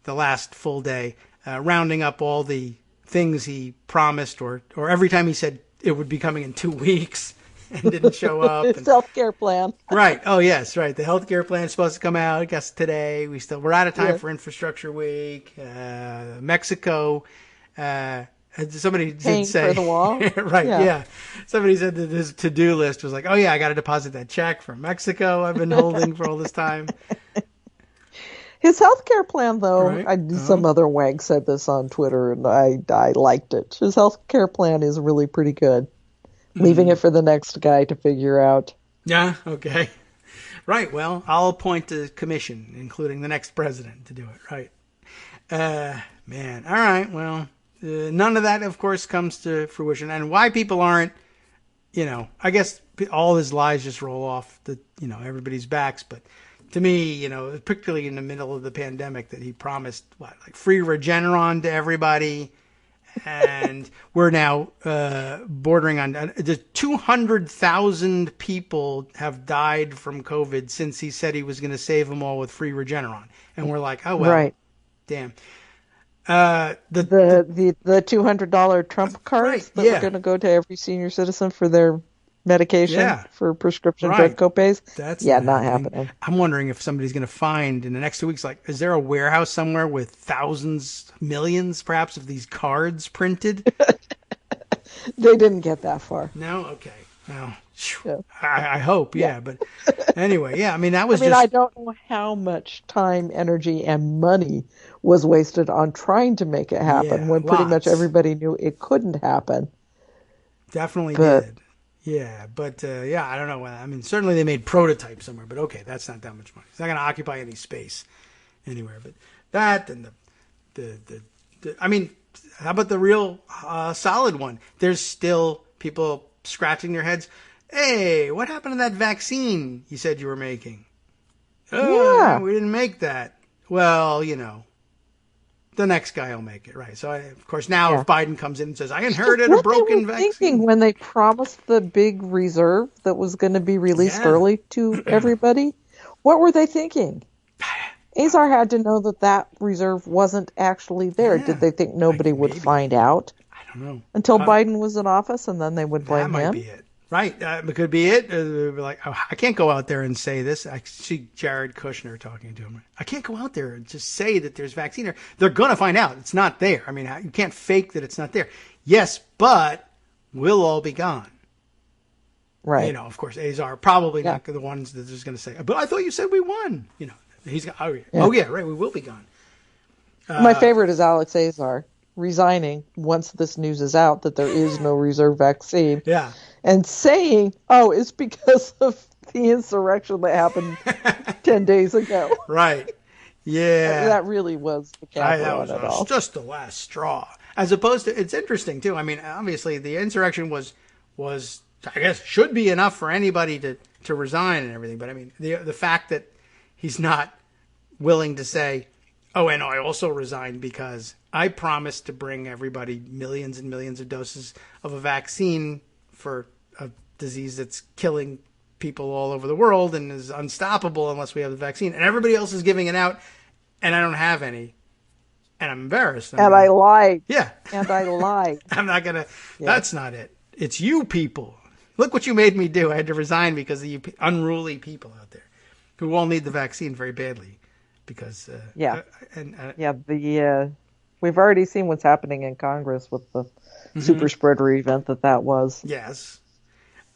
the last full day rounding up all the things he promised, or every time he said it would be coming in 2 weeks and didn't show up. His healthcare plan. Right. Oh, yes. Right. The healthcare plan is supposed to come out, I guess, today. We're out of time for Infrastructure Week. Mexico. Somebody did Paying say for the wall. right. Yeah. Somebody said that his to-do list was like, oh yeah, I got to deposit that check from Mexico I've been holding for all this time. His healthcare plan, though, Right. Some other wank said this on Twitter, and I liked it. His healthcare plan is really pretty good. Leaving it for the next guy to figure out. Yeah, okay. Right, well, I'll appoint a commission, including the next president, to do it, right? Man, all right, well, none of that, of course, comes to fruition. And why people aren't, I guess all his lies just roll off everybody's backs, but to me, particularly in the middle of the pandemic, that he promised like free Regeneron to everybody, and we're now bordering on the 200,000 people have died from COVID since he said he was going to save them all with free Regeneron, and we're like, oh well, right. Damn. The $200 Trump cards that were going to go to every senior citizen for their medication for prescription drug copays. That's not happening. I'm wondering if somebody's going to find in the next 2 weeks, like, is there a warehouse somewhere with thousands, millions perhaps of these cards printed? They didn't get that far. No? Okay. Well, I hope, but anyway, I mean, that was I don't know how much time, energy, and money was wasted on trying to make it happen when pretty much everybody knew it couldn't happen. Definitely did. Yeah, but I don't know. I mean, certainly they made prototypes somewhere, but okay, that's not that much money. It's not going to occupy any space anywhere. But that and the I mean, how about the real solid one? There's still people scratching their heads. Hey, what happened to that vaccine you said you were making? Oh, we didn't make that. Well, the next guy will make it, right? So, of course, now if Biden comes in and says, I inherited a broken vaccine. Thinking when they promised the big reserve that was going to be released early to everybody, what were they thinking? Azar had to know that reserve wasn't actually there. Yeah. Did they think nobody would find out? I don't know. Until Biden was in office, and then they would blame him? That might be it. Right. It could be it. Like, oh, I can't go out there and say this. I see Jared Kushner talking to him. I can't go out there and just say that there's vaccine there. They're going to find out. It's not there. I mean, you can't fake that it's not there. Yes, but we'll all be gone. Right. Of course, Azar probably not the ones that is going to say, but I thought you said we won. He's right, we will be gone. My favorite is Alex Azar resigning once this news is out that there is no reserve vaccine. Yeah. And saying, it's because of the insurrection that happened 10 days ago. Right. Yeah. That really was the Kagro on it all. Just the last straw. As opposed to, it's interesting, too. I mean, obviously, the insurrection was I guess, should be enough for anybody to resign and everything. But, I mean, the fact that he's not willing to say, oh, and I also resigned because I promised to bring everybody millions and millions of doses of a vaccine for a disease that's killing people all over the world and is unstoppable unless we have the vaccine. And everybody else is giving it out, and I don't have any. And I'm embarrassed. I lied. Yeah. And I lied. I'm not going to. Yeah. That's not it. It's you people. Look what you made me do. I had to resign because of you unruly people out there who all need the vaccine very badly. Because we've already seen what's happening in Congress with the super spreader event that was. Yes.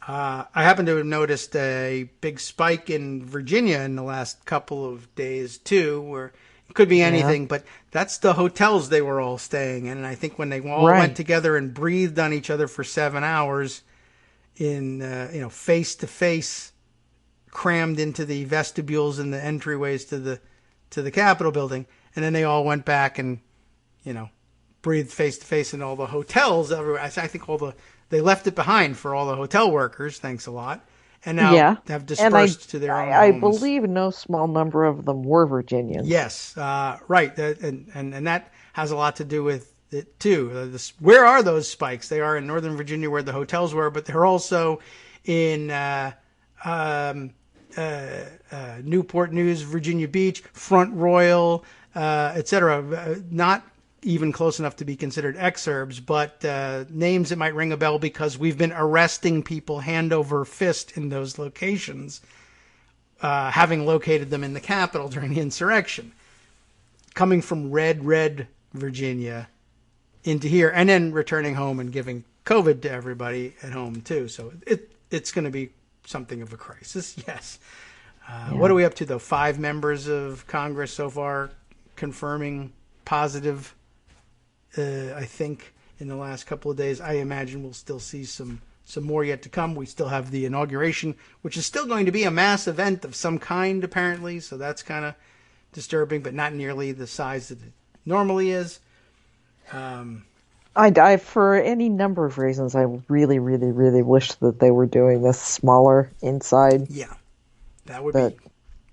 I happen to have noticed a big spike in Virginia in the last couple of days, too, where it could be anything, but that's the hotels they were all staying in. And I think when they all went together and breathed on each other for 7 hours in, face-to-face, crammed into the vestibules and the entryways to the Capitol building, and then they all went back and, breathed face-to-face in all the hotels everywhere. I think they left it behind for all the hotel workers, thanks a lot, and now have dispersed to their own homes. I believe no small number of them were Virginians. Yes, right, and that has a lot to do with it, too. Where are those spikes? They are in Northern Virginia where the hotels were, but they're also in Newport News, Virginia Beach, Front Royal, etc. Not even close enough to be considered exurbs, but names that might ring a bell because we've been arresting people hand over fist in those locations, having located them in the Capitol during the insurrection. Coming from red Virginia into here, and then returning home and giving COVID to everybody at home too. So it's going to be something of a crisis. Yes. What are we up to though? 5 members of Congress so far confirming positive. I think in the last couple of days. I imagine we'll still see some more yet to come. We still have the inauguration, which is still going to be a mass event of some kind, apparently. So that's kind of disturbing, but not nearly the size that it normally is. I, for any number of reasons, I really, really, really wish that they were doing this smaller inside. Yeah, that would be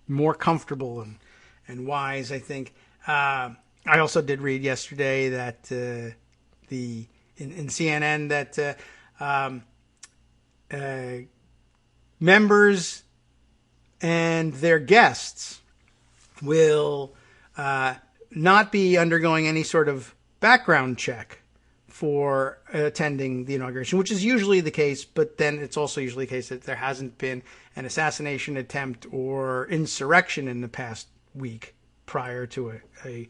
more comfortable and wise, I think. I also did read yesterday that in CNN that members and their guests will not be undergoing any sort of background check for attending the inauguration, which is usually the case, but then it's also usually the case that there hasn't been an assassination attempt or insurrection in the past week prior to an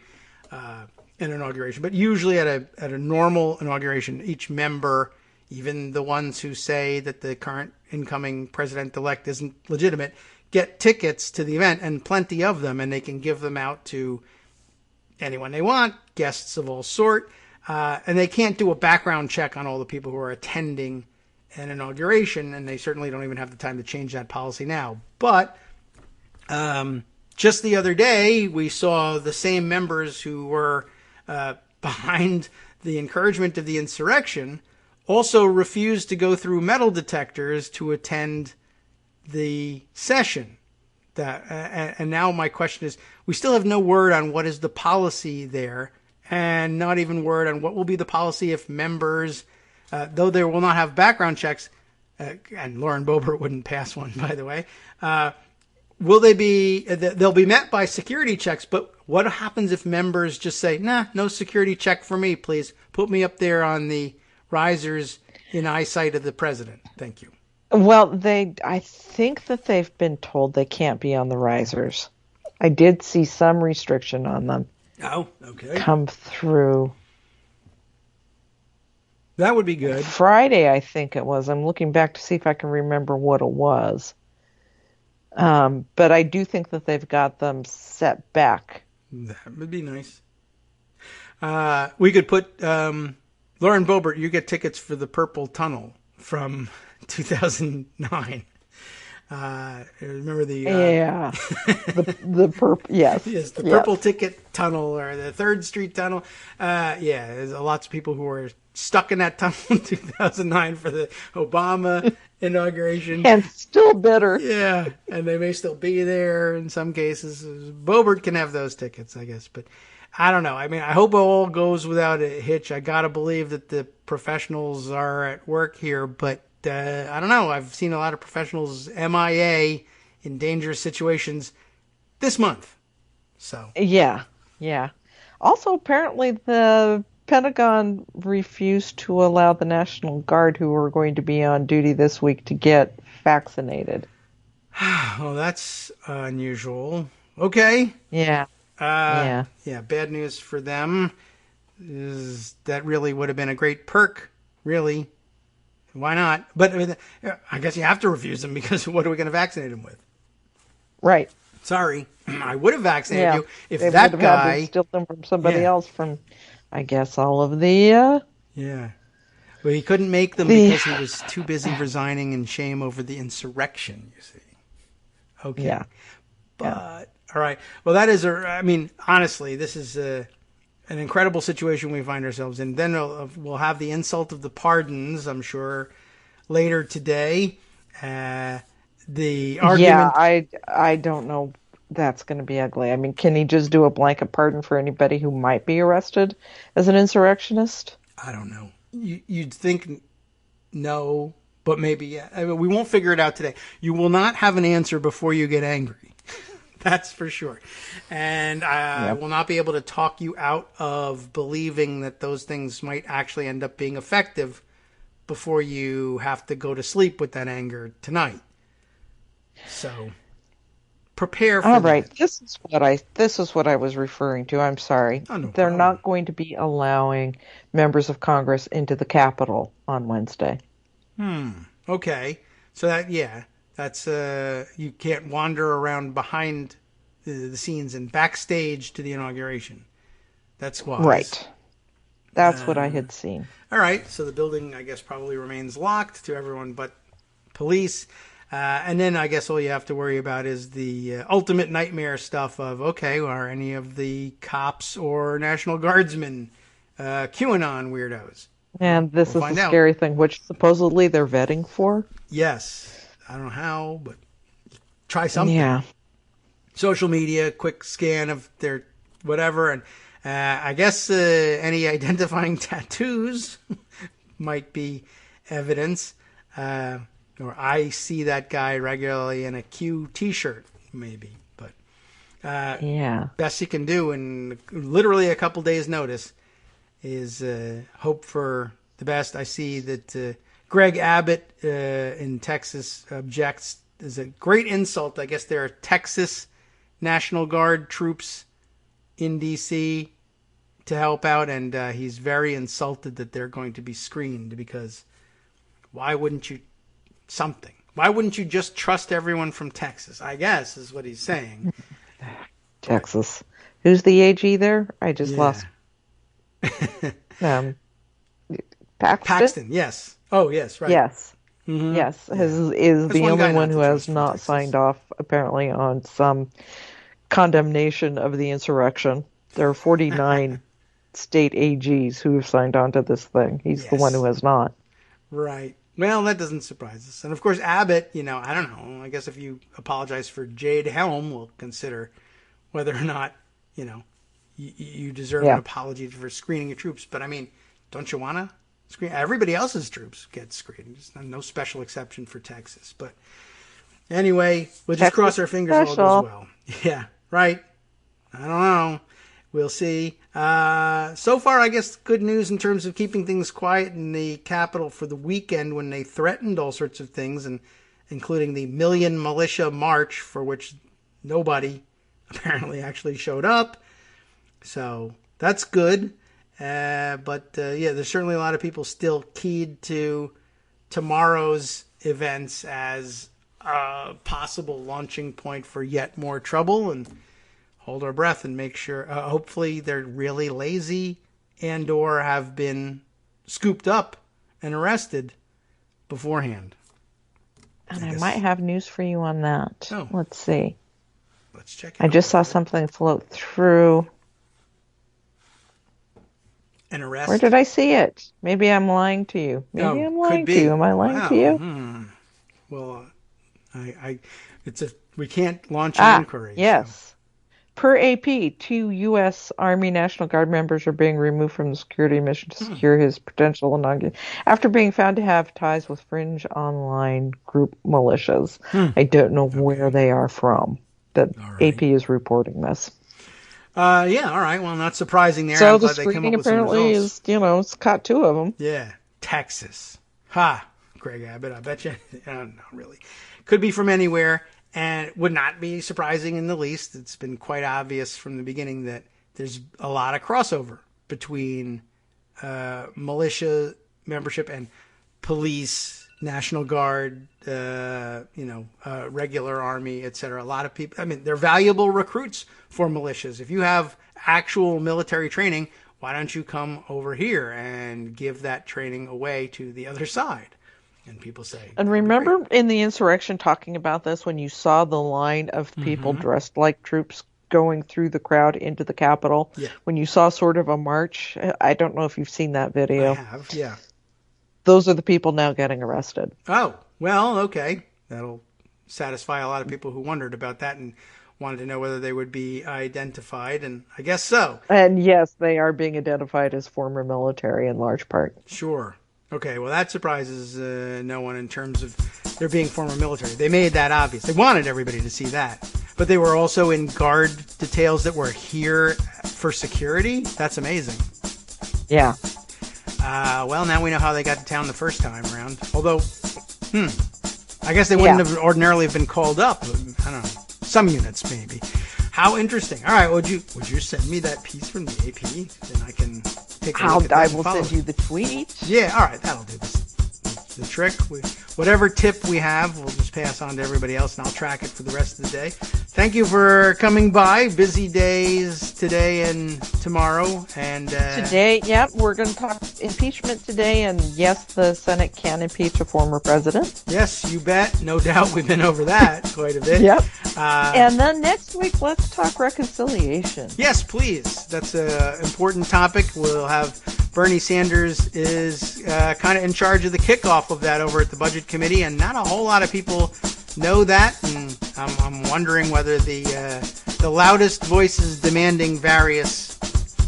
inauguration. But usually at a normal inauguration, each member, even the ones who say that the current incoming president-elect isn't legitimate, get tickets to the event, and plenty of them, and they can give them out to anyone they want, guests of all sort, and they can't do a background check on all the people who are attending an inauguration, and they certainly don't even have the time to change that policy now. But just the other day, we saw the same members who were behind the encouragement of the insurrection also refused to go through metal detectors to attend the session. And now my question is, we still have no word on what is the policy there, and not even word on what will be the policy if members, though they will not have background checks, and Lauren Boebert wouldn't pass one, by the way, will they be, they'll be met by security checks, but what happens if members just say, nah, no security check for me, please. Put me up there on the risers in eyesight of the president. Thank you. Well, I think that they've been told they can't be on the risers. I did see some restriction on them. Oh, okay. Come through. That would be good. Friday, I think it was. I'm looking back to see if I can remember what it was. But I do think that they've got them set back. That would be nice. We could put Lauren Boebert, you get tickets for the Purple Tunnel from 2009. Remember the the purple yes the purple ticket tunnel or the 3rd Street tunnel. There's lots of people who were stuck in that tunnel in 2009 for the Obama inauguration, and still bitter. Yeah, and they may still be there in some cases. Boebert can have those tickets, I guess, but I don't know. I mean, I hope it all goes without a hitch. I gotta believe that the professionals are at work here, but I don't know. I've seen a lot of professionals MIA in dangerous situations this month. So yeah. Also, apparently, the Pentagon refused to allow the National Guard, who were going to be on duty this week, to get vaccinated. Well, that's unusual. Okay. Yeah. Bad news for them. That really would have been a great perk, really. Why not? But I mean, I guess you have to refuse them, because what are we going to vaccinate them with? Right. Sorry, I would have vaccinated you if they that would have guy had to steal them from somebody else. From, I guess, all of the. Well, he couldn't make them because he was too busy resigning in shame over the insurrection. You see. Okay. Yeah. But all right. Well, that is I mean, honestly, this is an incredible situation we find ourselves in. Then we'll have the insult of the pardons, I'm sure, later today. The argument... Yeah, I don't know. That's going to be ugly. I mean, can he just do a blanket pardon for anybody who might be arrested as an insurrectionist? I don't know. You'd think no, but maybe yeah. I mean, we won't figure it out today. You will not have an answer before you get angry. That's for sure. And I will not be able to talk you out of believing that those things might actually end up being effective before you have to go to sleep with that anger tonight. So prepare for All that. right. This is what I was referring to. I'm sorry. Oh, no They're problem. not going to be allowing members of Congress into the Capitol on Wednesday. Okay. So that's you can't wander around behind the scenes and backstage to the inauguration. That's wise. Right. That's what I had seen. All right. So the building, I guess, probably remains locked to everyone but police. And then I guess all you have to worry about is the ultimate nightmare stuff of, okay, are any of the cops or National Guardsmen QAnon weirdos? And this We'll is find the out. scary thing, which supposedly they're vetting for. Yes. I don't know how, but try something. Yeah. Social media, quick scan of their whatever. And I guess any identifying tattoos might be evidence. Or I see that guy regularly in a Q t-shirt, maybe. But best you can do in literally a couple days' notice is hope for the best. I see that Greg Abbott in Texas objects. Is a great insult. I guess there are Texas National Guard troops in D.C. to help out, and he's very insulted that they're going to be screened because why wouldn't you something? Why wouldn't you just trust everyone from Texas? I guess is what he's saying. Texas. Who's the AG there? I just lost. Paxton, yes. Oh, yes, right. Yes. Mm-hmm. Yes, is There's the one guy only one not who to has trust from not Texas. signed off, apparently, on some condemnation of the insurrection. There are 49 state AGs who have signed on to this thing. He's the one who has not. Right. Well, that doesn't surprise us. And, of course, Abbott, I don't know. I guess if you apologize for Jade Helm, we'll consider whether or not, you deserve an apology for screening your troops. But, I mean, don't you want to screen? Everybody else's troops get screened. There's no special exception for Texas. But anyway, we'll just cross our fingers all goes well. Yeah, right. I don't know. We'll see. So far, I guess, good news in terms of keeping things quiet in the Capitol for the weekend when they threatened all sorts of things, and including the Million Militia March, for which nobody apparently actually showed up. So that's good. But there's certainly a lot of people still keyed to tomorrow's events as a possible launching point for yet more trouble, and hold our breath and make sure, hopefully they're really lazy and or have been scooped up and arrested beforehand. And I might have news for you on that. Oh. Let's see. Let's check it out. I just saw something float through. An arrest? Where did I see it? Maybe I'm lying to you. Maybe I'm lying to you. Am I lying to you? Well, we can't launch an inquiry. Yes. So. Per AP, 2 U.S. Army National Guard members are being removed from the security mission to secure his potential inauguration after being found to have ties with fringe online group militias. I don't know where they are from. That AP is reporting this. All right. Well, not surprising there. So I'm the glad they come screening up with some apparently results. is, it's caught 2 of them. Yeah. Texas. Greg Abbott, I bet you. Not really. Could be from anywhere. And it would not be surprising in the least. It's been quite obvious from the beginning that there's a lot of crossover between militia membership and police, National Guard, regular Army, etc. A lot of people, they're valuable recruits for militias. If you have actual military training, why don't you come over here and give that training away to the other side? And people say. And remember in the insurrection talking about this when you saw the line of people dressed like troops going through the crowd into the Capitol? Yeah. When you saw sort of a march, I don't know if you've seen that video. I have, yeah. Those are the people now getting arrested. Oh, well, okay. That'll satisfy a lot of people who wondered about that and wanted to know whether they would be identified, and I guess so. And yes, they are being identified as former military in large part. Sure. Okay, well, that surprises no one in terms of their being former military. They made that obvious. They wanted everybody to see that. But they were also in guard details that were here for security? That's amazing. Yeah. Well, now we know how they got to town the first time around. Although, I guess they wouldn't have ordinarily been called up. I don't know. some units maybe. How interesting. All right, would you send me that piece from the AP? Then I can take a look at that. I will send you the tweet. Yeah, all right, that'll do the trick. Whatever tip we have, we'll just pass on to everybody else, and I'll track it for the rest of the day. Thank you for coming by. Busy days today and tomorrow. And today, we're going to talk impeachment today, and yes, the Senate can impeach a former president. Yes, you bet. No doubt we've been over that quite a bit. Yep. And then next week, let's talk reconciliation. Yes, please. That's an important topic. We'll have Bernie Sanders is kind of in charge of the kickoff of that over at the Budget Committee, and not a whole lot of people know that, and I'm wondering whether the loudest voices demanding various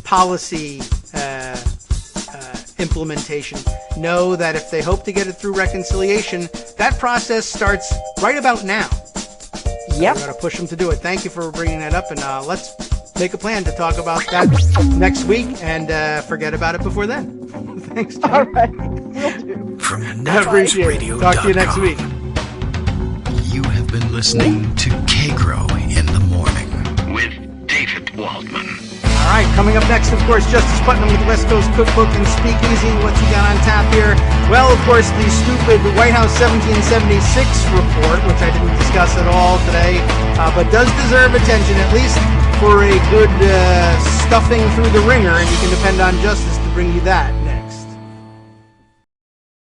policy implementation know that if they hope to get it through reconciliation, that process starts right about now. Yep. We're going to push them to do it. Thank you for bringing that up, and let's make a plan to talk about that next week and forget about it before then. Thanks, John. All right. Will do. From I appreciate it. Talk to you next week. You have been listening to Kagro in the Morning with David Waldman. All right, coming up next, of course, Justice Putnam with the West Coast Cookbook and Speakeasy. What's he got on tap here? Well, of course, the stupid White House 1776 report, which I didn't discuss at all today, but does deserve attention, at least for a good stuffing through the ringer, and you can depend on Justice to bring you that